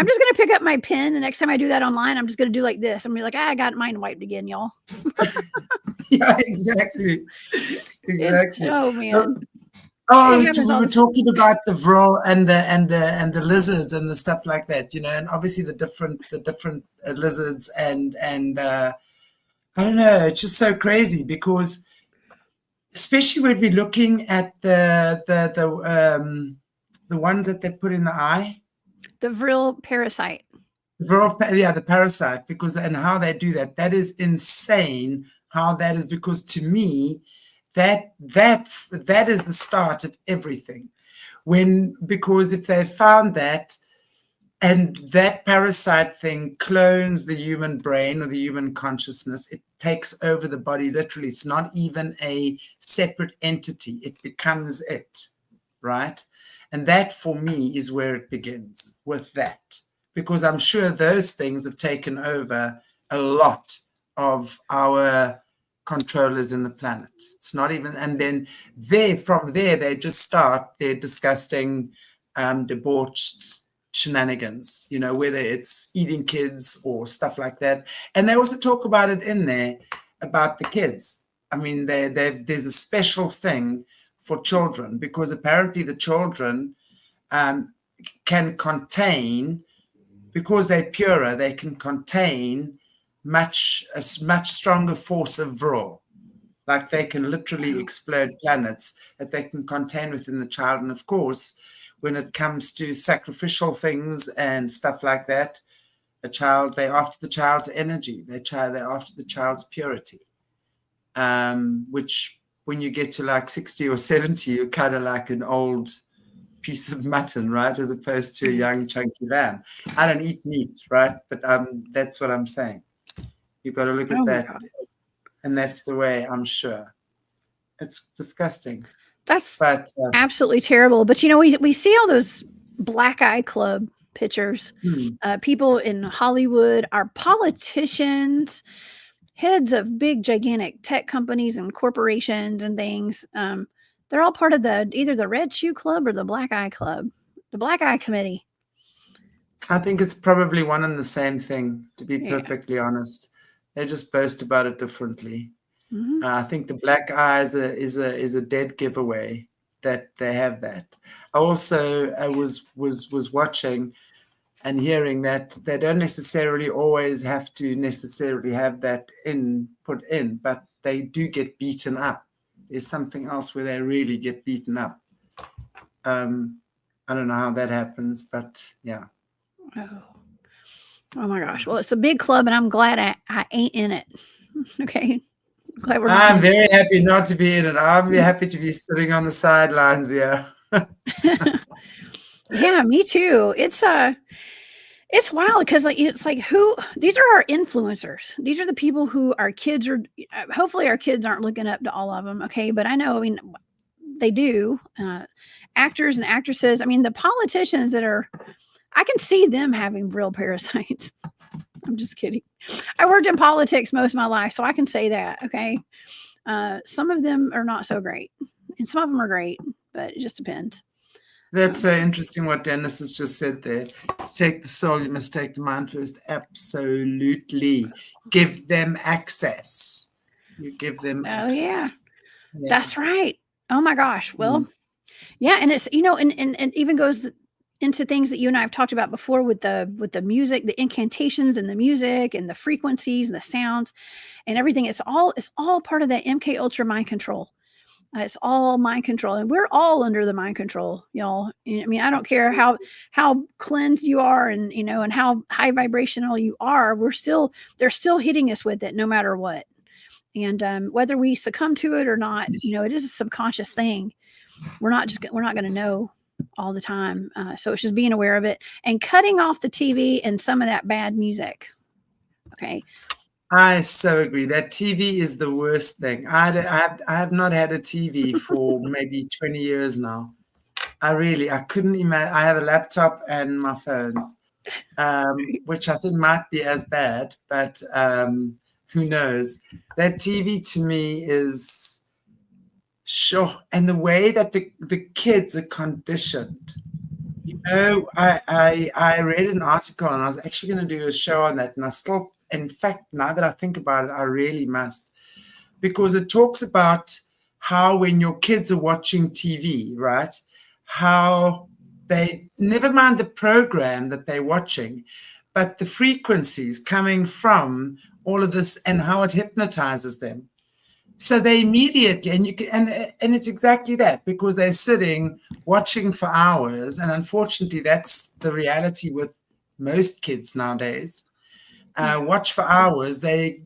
just gonna pick up my pen the next time I do that online. I'm just gonna do like this. I'm gonna be like, I got mind wiped again, y'all. Yeah, exactly. Oh man. Oh, we were talking about the Vril and the lizards and the stuff like that, and obviously the different lizards and I don't know, it's just so crazy, because especially when we're looking at the ones that they put in the eye, the Vril parasite. The parasite, and how they do that. That is insane. How that is, because to me, that is the start of everything. Because if they found that, and that parasite thing clones the human brain or the human consciousness, it takes over the body literally. It's not even a separate entity. It becomes it, right? And that for me is where it begins, with that. Because I'm sure those things have taken over a lot of our controllers in the planet. It's not even, and then from there they just start their disgusting debauched shenanigans, whether it's eating kids or stuff like that. And they also talk about it in there about the kids. I mean, there's a special thing for children, because apparently the children can contain, because they're purer, they can contain a much stronger force of Vril. Like they can literally explode planets that they can contain within the child. And of course, when it comes to sacrificial things and stuff like that, they're after the child's energy. They're after the child's purity. Which when you get to like 60 or 70, you're kind of like an old piece of mutton, right? As opposed to a young chunky lamb. I don't eat meat, right? But that's what I'm saying. You've got to look at that. And that's the way, I'm sure. It's disgusting. That's absolutely terrible. But, we see all those black eye club pictures. People in Hollywood, our politicians, heads of big, gigantic tech companies and corporations and things. they're all part of either the Red Shoe Club or the Black Eye Club, the Black Eye Committee. I think it's probably one and the same thing, to be Yeah. perfectly honest. They just boast about it differently. Mm-hmm. I think the black eye is a dead giveaway that they have that. I also was watching and hearing that they don't necessarily always have to necessarily have that put in, but they do get beaten up. There's something else where they really get beaten up. I don't know how that happens, but yeah. Oh my gosh. Well, it's a big club, and I'm glad I ain't in it. Okay. Glad we're not I'm very happy not to be in it. I'm happy to be sitting on the sidelines here. Yeah, me too. It's wild because it's like these are our influencers. These are the people who our kids are. Hopefully, our kids aren't looking up to all of them. Okay, but I know. I mean, they do. Actors and actresses. I mean, the politicians that are. I can see them having real parasites. I'm just kidding. I worked in politics most of my life, so I can say that. Okay, some of them are not so great, and some of them are great, but it just depends. That's so interesting what Dennis has just said there. To take the soul, you must take the mind first. Absolutely. Give them access. You give them access. Yeah. That's right. Oh my gosh. Well, yeah. And it's, and it even goes into things that you and I have talked about before with the music, the incantations and the music and the frequencies and the sounds and everything. It's all part of that MK Ultra mind control. It's all mind control, and we're all under the mind control, y'all. I mean, I don't care how cleansed you are, and and how high vibrational you are. They're still hitting us with it, no matter what. And whether we succumb to it or not, it is a subconscious thing. We're not going to know all the time. So it's just being aware of it and cutting off the TV and some of that bad music. Okay. I so agree. That TV is the worst thing. I have not had a TV for maybe 20 years now. I couldn't imagine. I have a laptop and my phones, which I think might be as bad, but who knows? That TV to me is sure. And the way that the kids are conditioned. I read an article and I was actually going to do a show on that. And I still, in fact, now that I think about it, I really must. Because it talks about how when your kids are watching TV, right, how they, never mind the program that they're watching, but the frequencies coming from all of this and how it hypnotizes them. So they immediately, and it's exactly that, because they're sitting watching for hours, and unfortunately that's the reality with most kids nowadays. Watch for hours, they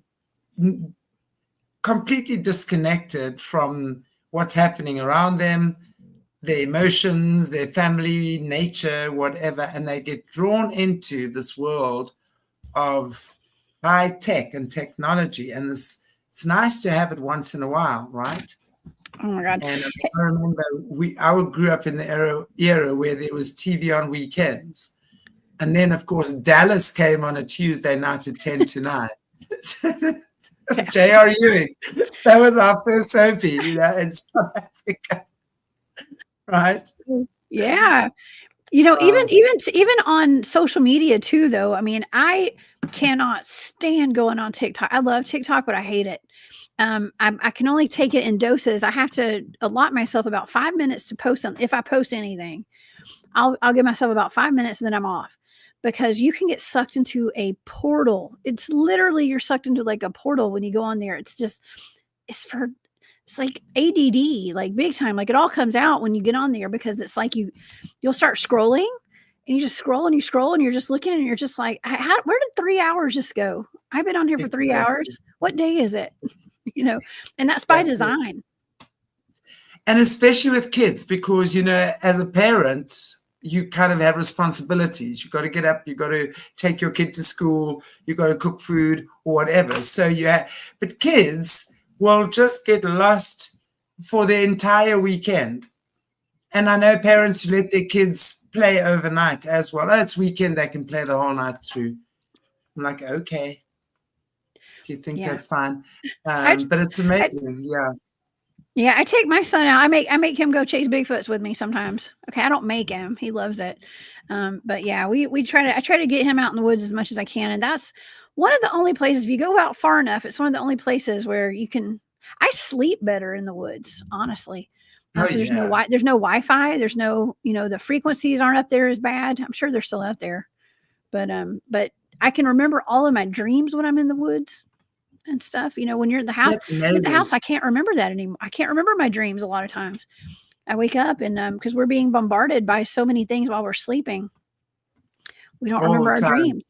completely disconnected from what's happening around them, their emotions, their family, nature, whatever, and they get drawn into this world of high tech and technology, and this. It's nice to have it once in a while, right? Oh my God! And I remember I grew up in the era where there was TV on weekends, and then of course Dallas came on a Tuesday night at 10 to 9. J.R. Ewing, that was our first soapy, in South Africa, right? Yeah. Even on social media too, though. I mean, I cannot stand going on TikTok. I love TikTok, but I hate it. I can only take it in doses. I have to allot myself about 5 minutes to post something. If I post anything, I'll give myself about 5 minutes and then I'm off, because you can get sucked into a portal. It's literally, you're sucked into like a portal when you go on there. It's like ADD, like big time. Like it all comes out when you get on there, because it's like you'll start scrolling and you just scroll and you scroll and you're just looking and you're just like, where did 3 hours just go? I've been on here for 3 hours. What day is it? And that's by design. And especially with kids, because, as a parent, you kind of have responsibilities. You got to get up, you got to take your kid to school, you got to cook food or whatever. So but kids will just get lost for the entire weekend. And I know parents who let their kids play overnight as well. Oh, it's weekend, they can play the whole night through. I'm like, okay, if you think that's fine. But it's amazing. Yeah, I take my son out. I make him go chase Bigfoots with me sometimes. Okay, I don't make him. He loves it. But yeah, I try to get him out in the woods as much as I can. And that's one of the only places, if you go out far enough, it's one of the only places where I sleep better in the woods, honestly. Oh, Because yeah. there's no Wi-Fi. There's no, the frequencies aren't up there as bad. I'm sure they're still out there. But I can remember all of my dreams when I'm in the woods and stuff. When you're in the house, That's amazing. I can't remember that anymore. I can't remember my dreams a lot of times. I wake up and because we're being bombarded by so many things while we're sleeping, we don't All remember the our time. dreams.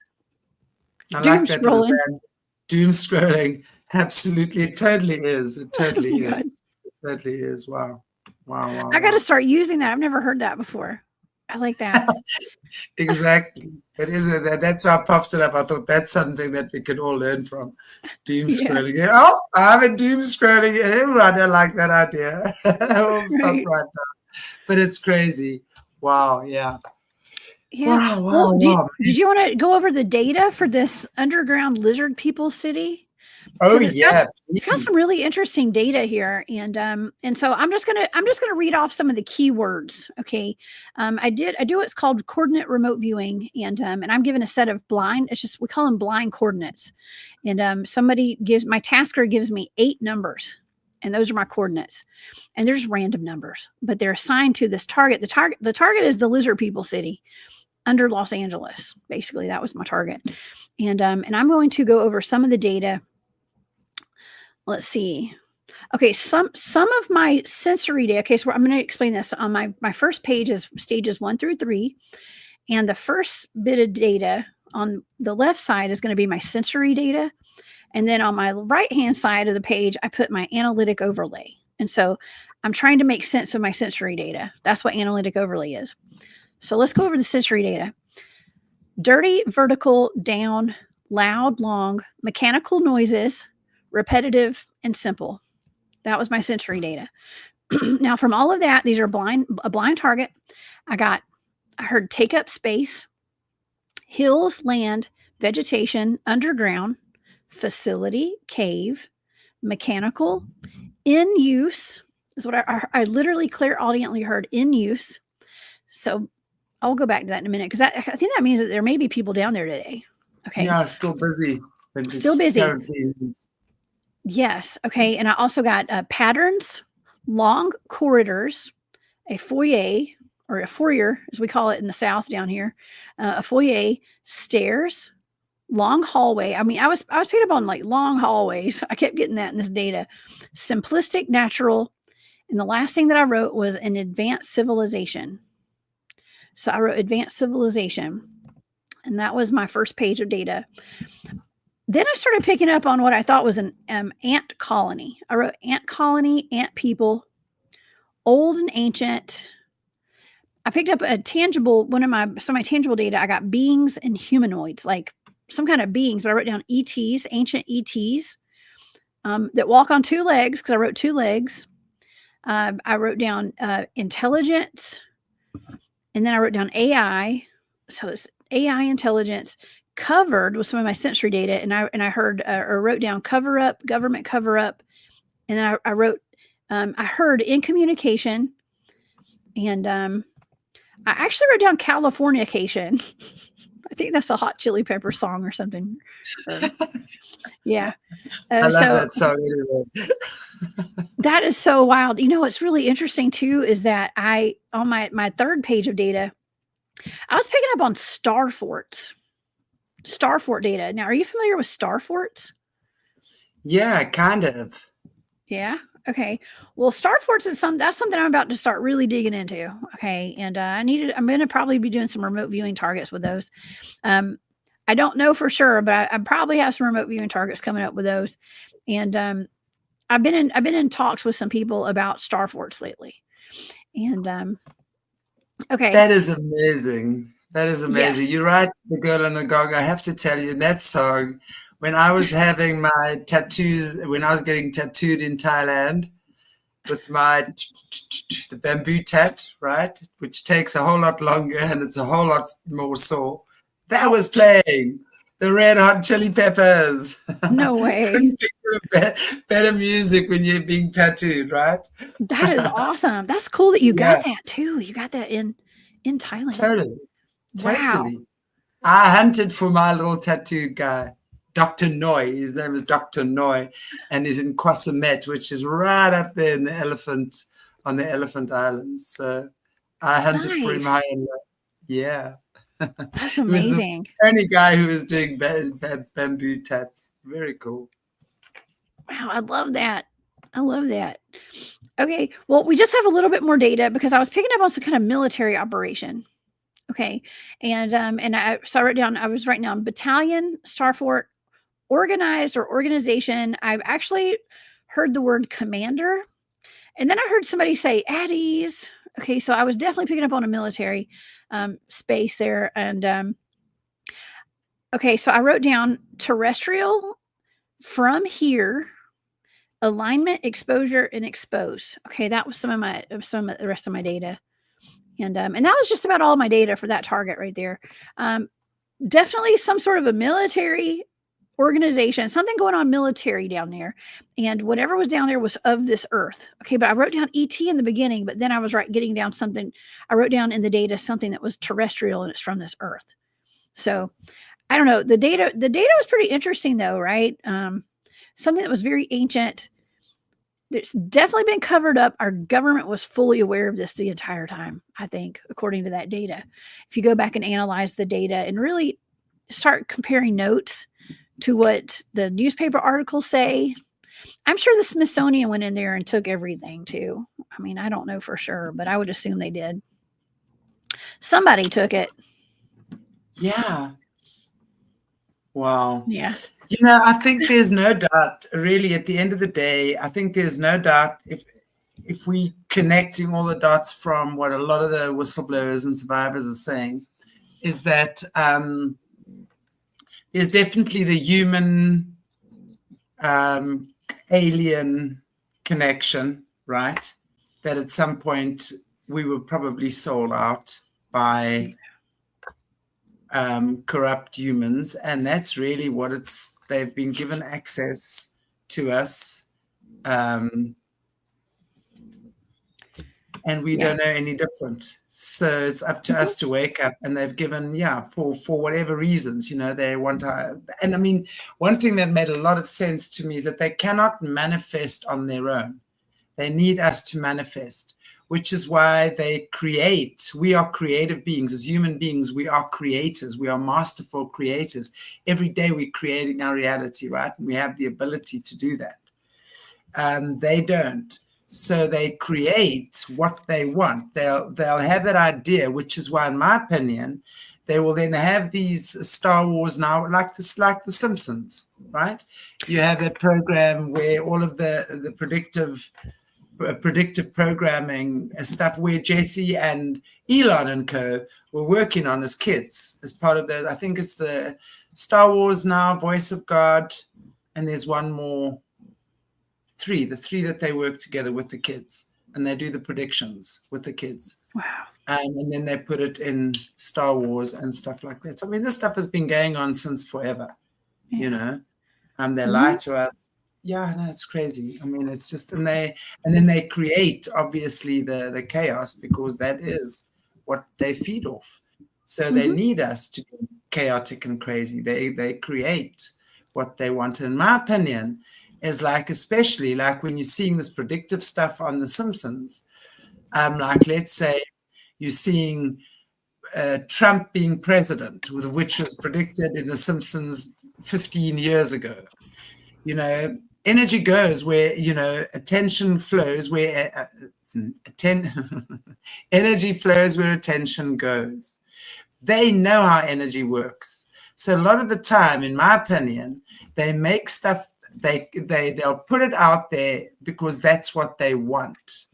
I Doom like that, scrolling. Lizanne. Doom scrolling. Absolutely. It totally is. It totally Oh, is. It totally is. Wow. Wow, wow, I got to wow. start using that. I've never heard that before. I like that. Exactly. That's why I popped it up. I thought that's something that we could all learn from. Doom Yeah, scrolling. Oh, I'm a doom scrolling. I don't like that idea. We'll stop right. right now. But it's crazy. Wow. Yeah. Yeah. Wow. Well, Wow. Wow. did you want to go over the data for this underground lizard people city? Oh, Because yeah. it's got some Please. really interesting data here, and so I'm just gonna read off some of the keywords. Okay, I do what's called coordinate remote viewing, and I'm given a set of blind. It's just we call them blind coordinates, and my tasker gives me 8 numbers, and those are my coordinates, and they're just random numbers, but they're assigned to this target. The target is the lizard people city under Los Angeles. Basically, that was my target, and I'm going to go over some of the data. Let's see. Okay, some of my sensory data. Okay, so I'm going to explain this. On my first page is stages 1 through 3, and the first bit of data on the left side is going to be my sensory data, and then on my right hand side of the page, I put my analytic overlay. And so I'm trying to make sense of my sensory data. That's what analytic overlay is. So let's go over the sensory data. Dirty, vertical, down, loud, long, mechanical noises, repetitive, and simple. That was my sensory data. Now, from all of that, these are a blind target. I heard take up space, hills, land, vegetation, underground, facility, cave, mechanical, in use is what I literally clairaudiently heard, in use. So I'll go back to that in a minute because I think that means that there may be people down there today. Okay. Yeah, still busy. But Still it's busy. currently. Yes. Okay. And I also got patterns, long corridors, a foyer, or a foyer, as we call it in the South down here, a foyer, stairs, long hallway. I mean, I was picked up on like long hallways. I kept getting that in this data. Simplistic, natural, and the last thing that I wrote was an advanced civilization. So I wrote advanced civilization, and that was my first page of data. Then I started picking up on what I thought was an ant colony. I wrote ant colony, ant people, old and ancient. I picked up a tangible, some of my tangible data. I got beings and humanoids, like some kind of beings, but I wrote down ETs, ancient ETs that walk on 2 legs because I wrote 2 legs. I wrote down intelligence, and then I wrote down AI. So it's AI intelligence covered with some of my sensory data, and I heard or wrote down cover up, government cover up, and then I wrote I heard in communication, and I actually wrote down Californication. I think that's a Hot Chili Pepper song or something. Yeah. I love So that song anyway. that is so wild. What's really interesting too is that on my third page of data, I was picking up on star forts. Star fort data. Now, are you familiar with star forts? Yeah, kind of. Yeah. Okay. Well, star forts is that's something I'm about to start really digging into. Okay. And I'm going to probably be doing some remote viewing targets with those. I don't know for sure, but I probably have some remote viewing targets coming up with those. And I've been in talks with some people about star forts lately. And okay. That is amazing. That is amazing. Yes. You're right, The Girl on the Gog. I have to tell you, that song, when I was having my tattoos, when I was getting tattooed in Thailand with the bamboo tat, right, which takes a whole lot longer and it's a whole lot more sore. That was playing. The Red Hot Chili Peppers. No way. Couldn't think of better music when you're being tattooed, right? That is awesome. That's cool that you got Yeah, that too. You got that in Thailand. totally. Wow. Totally. I hunted for my little tattoo guy, Dr. Noy. His name is Dr. Noy, and he's in Kwasimet, which is right up there in on the Elephant Islands. So I hunted for him Nice. high and low. Yeah. That's He was the amazing. only guy who was doing bamboo tats. Very cool. Wow, I love that. I love that. Okay, well, we just have a little bit more data because I was picking up on some kind of military operation. Okay, and I wrote down. I was writing down battalion, star fort, organized or organization. I've actually heard the word commander, and then I heard somebody say at ease. Okay, so I was definitely picking up on a military space there, and okay, so I wrote down terrestrial from here. Alignment, exposure, and expose. Okay, that was some of the rest of my data, and that was just about all my data for that target right there. Definitely some sort of a military organization, something going on military down there, and whatever was down there was of this earth. Okay, but I wrote down ET in the beginning, but then I was getting down something. I wrote down in the data something that was terrestrial and it's from this earth. So I don't know. The data was pretty interesting though, right? Something that was very ancient. It's definitely been covered up. Our government was fully aware of this the entire time, I think, according to that data. If you go back and analyze the data and really start comparing notes to what the newspaper articles say, I'm sure the Smithsonian went in there and took everything too. I mean, I don't know for sure, but I would assume they did. Somebody took it. Yeah. Wow. Yeah. You know, I think there's no doubt, really, at the end of the day, I think there's no doubt if we connecting all the dots from what a lot of the whistleblowers and survivors are saying, is that there's definitely the human alien connection, right? That at some point we were probably sold out by corrupt humans, and that's really what they've been given access to us, and we don't know any different. So it's up to us to wake up, and they've given, for whatever reasons, they want to. And I mean, one thing that made a lot of sense to me is that they cannot manifest on their own. They need us to manifest, which is why they create. We are creative beings. As human beings, we are creators. We are masterful creators. Every day we're creating our reality, right? And we have the ability to do that. They don't. So they create what they want. They'll have that idea, which is why, in my opinion, they will then have these Star Wars now, like the Simpsons, right? You have that program where all of the predictive programming stuff, where Jesse and Elon and co were working on as kids, as part of I think it's the Star Wars now, Voice of God, and there's one more, the three that they work together with the kids, and they do the predictions with the kids. Wow. And then they put it in Star Wars and stuff like that. So I mean, this stuff has been going on since forever, they lie to us. Yeah, no, it's crazy. I mean, it's just, and then they create, obviously, the chaos, because that is what they feed off. So they need us to be chaotic and crazy. They create what they want. In my opinion, is especially when you're seeing this predictive stuff on The Simpsons, let's say you're seeing Trump being president, which was predicted in The Simpsons 15 years ago. Energy goes where, attention flows where energy flows where attention goes. They know how energy works. So a lot of the time, in my opinion, they make stuff, they'll put it out there because that's what they want.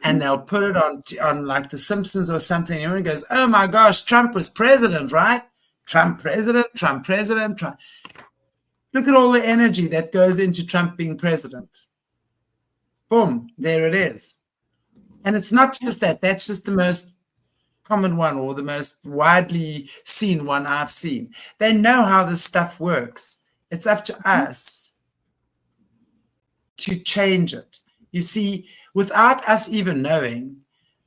And they'll put it on like The Simpsons or something. Everyone goes, oh my gosh, Trump was president, right? Trump president. Look at all the energy that goes into Trump being president. Boom, there it is. And it's not just that. That's just the most common one or the most widely seen one I've seen. They know how this stuff works. It's up to us to change it. You see, without us even knowing,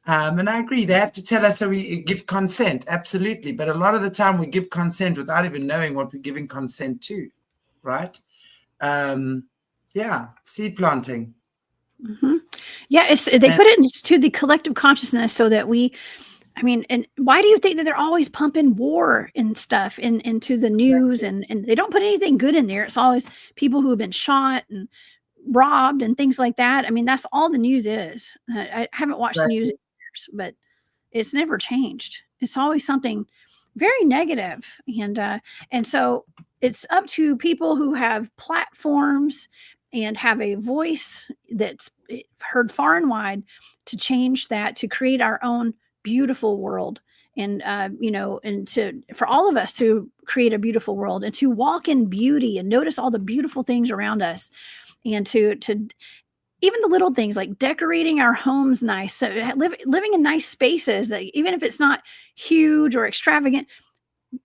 and I agree, they have to tell us so we give consent, absolutely. But a lot of the time we give consent without even knowing what we're giving consent to, right? Yeah, seed planting. Yeah, they put it into the collective consciousness so that I mean, and why do you think that they're always pumping war and stuff into the news, and they don't put anything good in there? It's always people who have been shot and robbed and things like that. I mean, that's all the news is. I haven't watched the news in years, but it's never changed. It's always something very negative. And so it's up to people who have platforms and have a voice that's heard far and wide to change that, to create our own beautiful world. And, for all of us to create a beautiful world and to walk in beauty and notice all the beautiful things around us, and to even the little things like decorating our homes nice, so living in nice spaces that even if it's not huge or extravagant,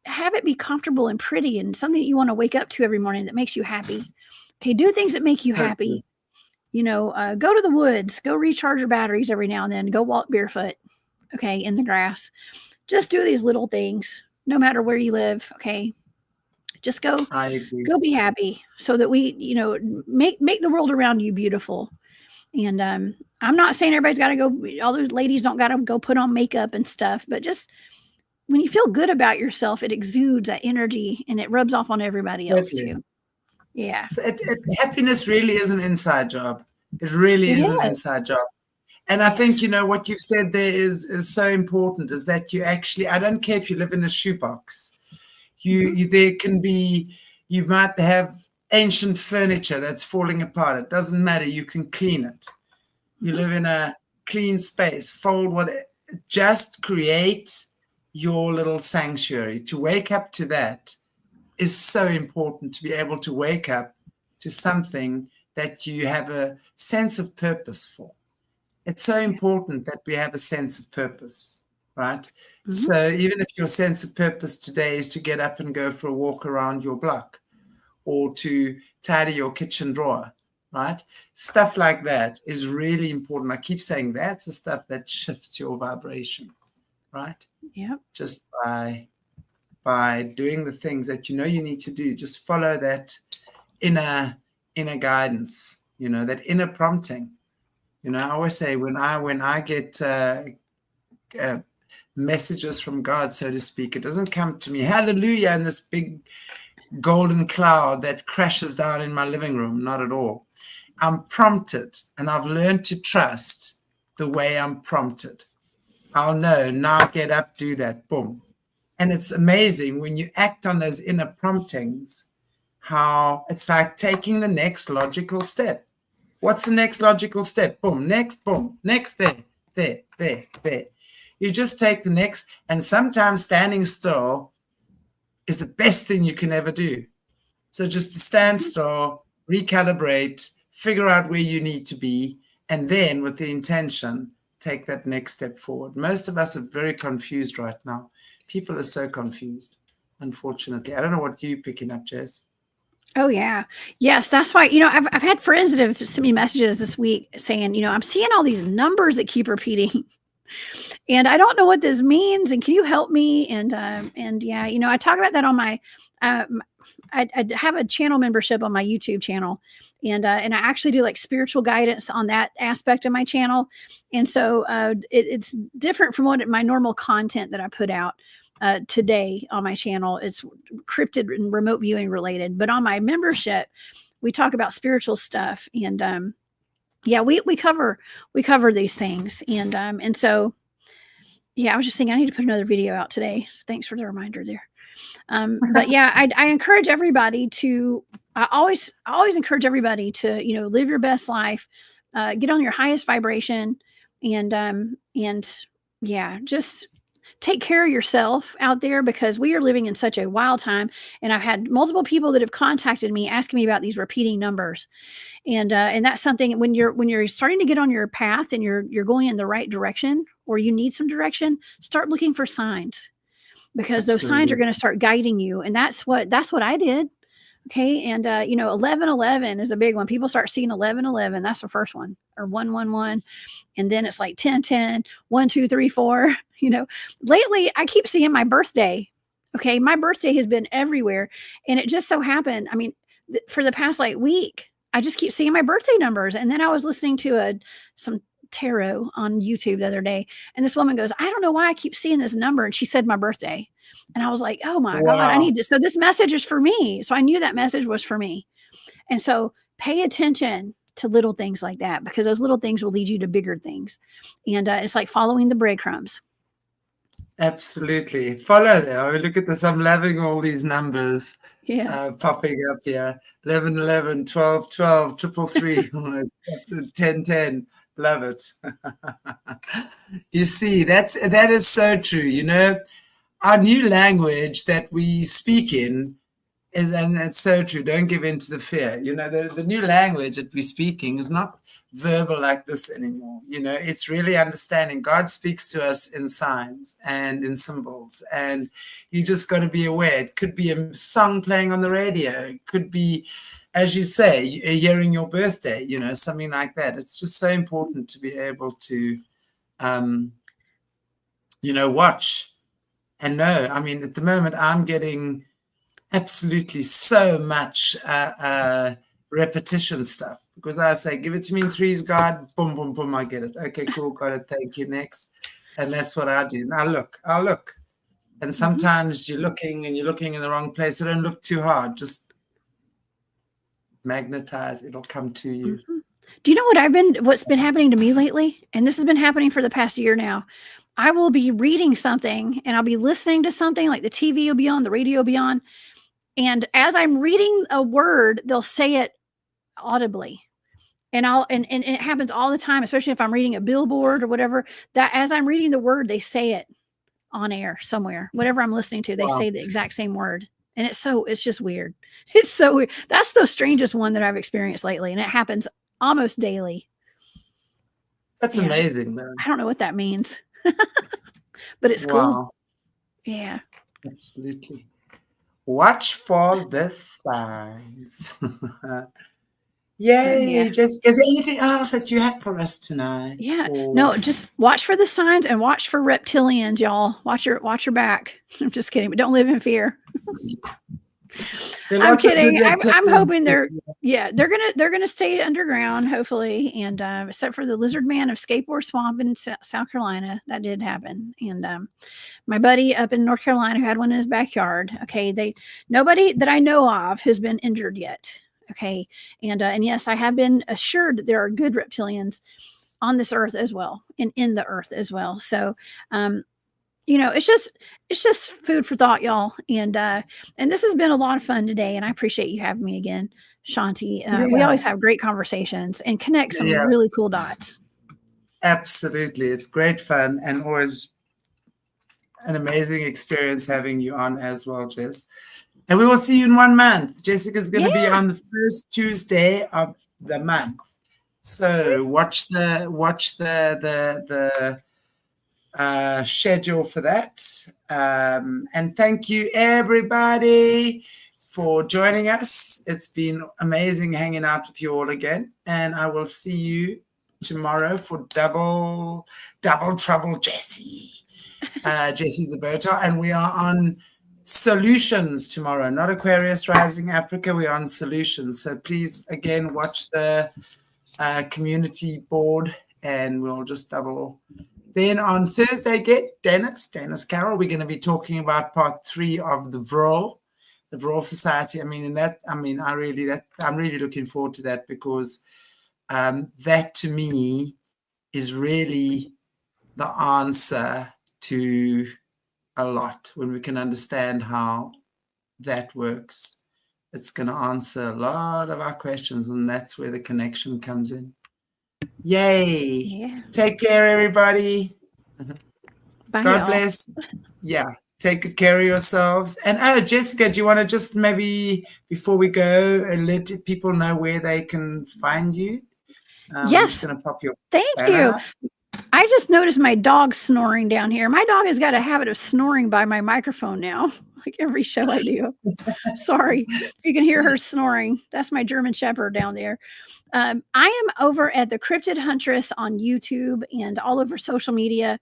have it be comfortable and pretty and something that you want to wake up to every morning that makes you happy. Okay, do things that make you happy. Go to the woods, go recharge your batteries every now and then, go walk barefoot, okay, in the grass. Just do these little things, no matter where you live, okay? Just go be happy so that we, make the world around you beautiful. And I'm not saying everybody's got to go, all those ladies don't got to go put on makeup and stuff, but just when you feel good about yourself, it exudes that energy and it rubs off on everybody else too. Yeah. So happiness really is an inside job. It really is an inside job. And I think, what you've said there is so important, is that you actually, I don't care if you live in a shoebox. You might have ancient furniture that's falling apart. It doesn't matter. You can clean it. You live in a clean space. Just create your little sanctuary. To wake up to that is so important, to be able to wake up to something that you have a sense of purpose for. It's so important that we have a sense of purpose, right? So even if your sense of purpose today is to get up and go for a walk around your block or to tidy your kitchen drawer, right? Stuff like that is really important. I keep saying that's the stuff that shifts your vibration, right? Yeah. Just by doing the things that you need to do. Just follow that inner guidance, that inner prompting. I always say when I get messages from God, so to speak, it doesn't come to me, hallelujah, in this big golden cloud that crashes down in my living room. Not at all. I'm prompted, and I've learned to trust the way I'm prompted. I'll know, now get up, do that, boom. And it's amazing when you act on those inner promptings, how it's like taking the next logical step. What's the next logical step? Boom, next, there. You just take the next, and sometimes standing still is the best thing you can ever do. So just to stand still, recalibrate, figure out where you need to be, and then with the intention, take that next step forward. Most of us are very confused right now. People are so confused, unfortunately. I don't know what you're picking up, Jess. Oh, yeah. Yes, that's why, I've had friends that have sent me messages this week saying, I'm seeing all these numbers that keep repeating. And I don't know what this means. And can you help me? And yeah, I talk about that on my, I have a channel membership on my YouTube channel. And I actually do like spiritual guidance on that aspect of my channel. And so it's different from my normal content that I put out today on my channel. It's cryptid and remote viewing related, but on my membership, we talk about spiritual stuff. And yeah, we cover these things. And so, yeah, I was just thinking I need to put another video out today. So thanks for the reminder there. But yeah, I encourage everybody I always encourage everybody to, live your best life, get on your highest vibration, and yeah, just take care of yourself out there, because we are living in such a wild time. And I've had multiple people that have contacted me asking me about these repeating numbers. And that's something when you're starting to get on your path and you're going in the right direction or you need some direction, start looking for signs, because those signs are Absolutely. going to start guiding you. And that's what I did. Okay. And, 1111 is a big one. People start seeing 1111. That's the first one, or 111. And then it's like 1010, 1, 2, 3, 4. Lately I keep seeing my birthday. Okay. My birthday has been everywhere. And it just so happened, for the past like week, I just keep seeing my birthday numbers. And then I was listening to some tarot on YouTube the other day. And this woman goes, I don't know why I keep seeing this number. And she said my birthday. And I was like, oh my God, I need to. So this message is for me. So I knew that message was for me. And so pay attention to little things like that, because those little things will lead you to bigger things. And it's like following the breadcrumbs. Absolutely. Follow them. I mean, look at this. I'm loving all these numbers popping up here. 11, 11, 12, 12, 333, 10, 10. Love it. You see, that is so true. Our new language that we speak in is, and it's so true. Don't give in to the fear. The new language that we're speaking is not verbal like this anymore. It's really understanding. God speaks to us in signs and in symbols, and you just got to be aware. It could be a song playing on the radio. It could be, as you say, hearing your birthday, something like that. It's just so important to be able to, watch and know. I mean, at the moment, I'm getting absolutely so much repetition stuff, because I say, give it to me in threes, God, boom, boom, boom, I get it. Okay, cool, got it, thank you, next. And that's what I do. I'll look. And sometimes you're looking in the wrong place. So don't look too hard. Just magnetize. It'll come to you. Do you know what's been happening to me lately? And this has been happening for the past year now. I will be reading something and I'll be listening to something, like the TV will be on, the radio will be on. And as I'm reading a word, they'll say it audibly. And it happens all the time, especially if I'm reading a billboard or whatever, that as I'm reading the word, they say it on air somewhere. Whatever I'm listening to, they say the exact same word. And it's just weird. It's so weird. That's the strangest one that I've experienced lately. And it happens almost daily. That's amazing, though. I don't know what that means. But it's cool. Yeah. Absolutely. Watch for the signs. Yay, Jessica. Is there anything else that you have for us tonight? Yeah. No, just watch for the signs and watch for reptilians, y'all. Watch your back. I'm just kidding, but don't live in fear. I'm kidding. I'm hoping they're gonna stay underground, hopefully, and except for the lizard man of Skateboard Swamp in South Carolina, that did happen. And my buddy up in North Carolina who had one in his backyard. Okay, nobody that I know of has been injured yet. Okay, and yes, I have been assured that there are good reptilians on this earth as well, and in the earth as well. So it's just food for thought, y'all. And this has been a lot of fun today, and I appreciate you having me again, Shanti. We always have great conversations and connect some really cool dots. Absolutely. It's great fun and always an amazing experience having you on as well, Jess. And we will see you in 1 month. Jessica's going to be on the first Tuesday of the month. So watch the schedule for that. And thank you, everybody, for joining us. It's been amazing hanging out with you all again. And I will see you tomorrow for Double Trouble Jessie. Jessie Zaberta. And we are on Solutions tomorrow, not Aquarius Rising Africa. We're on Solutions. So please, again, watch the community board, and we'll just double. Then on Thursday, get Dennis Carroll. We're going to be talking about part 3 of the Vril Society. I'm really looking forward to that, because that to me is really the answer to a lot. When we can understand how that works, it's going to answer a lot of our questions, and that's where the connection comes in. Yay. Yeah. Take care, everybody. Bye, God bless. Yeah. Take good care of yourselves. And Jessica, do you want to just maybe, before we go, let people know where they can find you? Yes. I'm just going to pop your Thank you. I just noticed my dog snoring down here. My dog has got a habit of snoring by my microphone now, like every show I do. Sorry if you can hear her snoring. That's my German Shepherd down there. I am over at the Cryptid Huntress on YouTube and all over social media.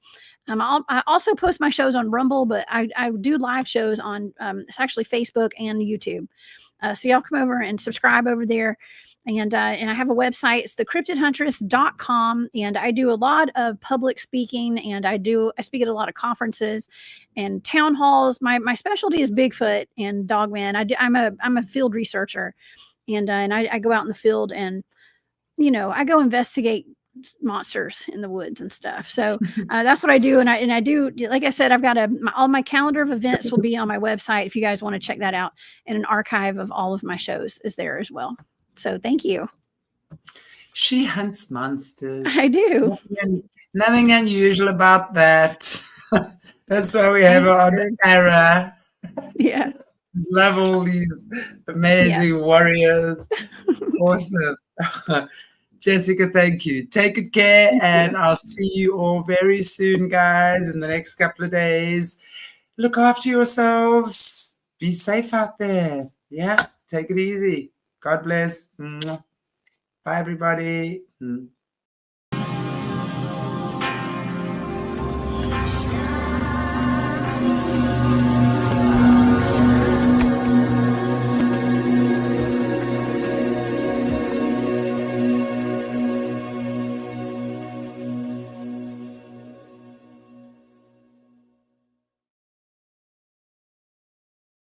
I also post my shows on Rumble, but I do live shows on it's actually Facebook and YouTube. So y'all come over and subscribe over there. And I have a website. It's thecryptidhuntress.com. And I do a lot of public speaking, and I speak at a lot of conferences and town halls. My specialty is Bigfoot and Dogman. I'm a field researcher, and I go out in the field and, you know, I go investigate monsters in the woods and stuff. So that's what I do. And I do, like I said, I've got all my calendar of events will be on my website if you guys want to check that out. And an archive of all of my shows is there as well. So thank you. She hunts monsters. I do. Nothing unusual about that. That's why we have her on Era. Yeah. Love all these amazing warriors. Awesome. Jessica, thank you. Take good care, and I'll see you all very soon, guys, in the next couple of days. Look after yourselves. Be safe out there. Yeah, take it easy. God bless. Bye, everybody.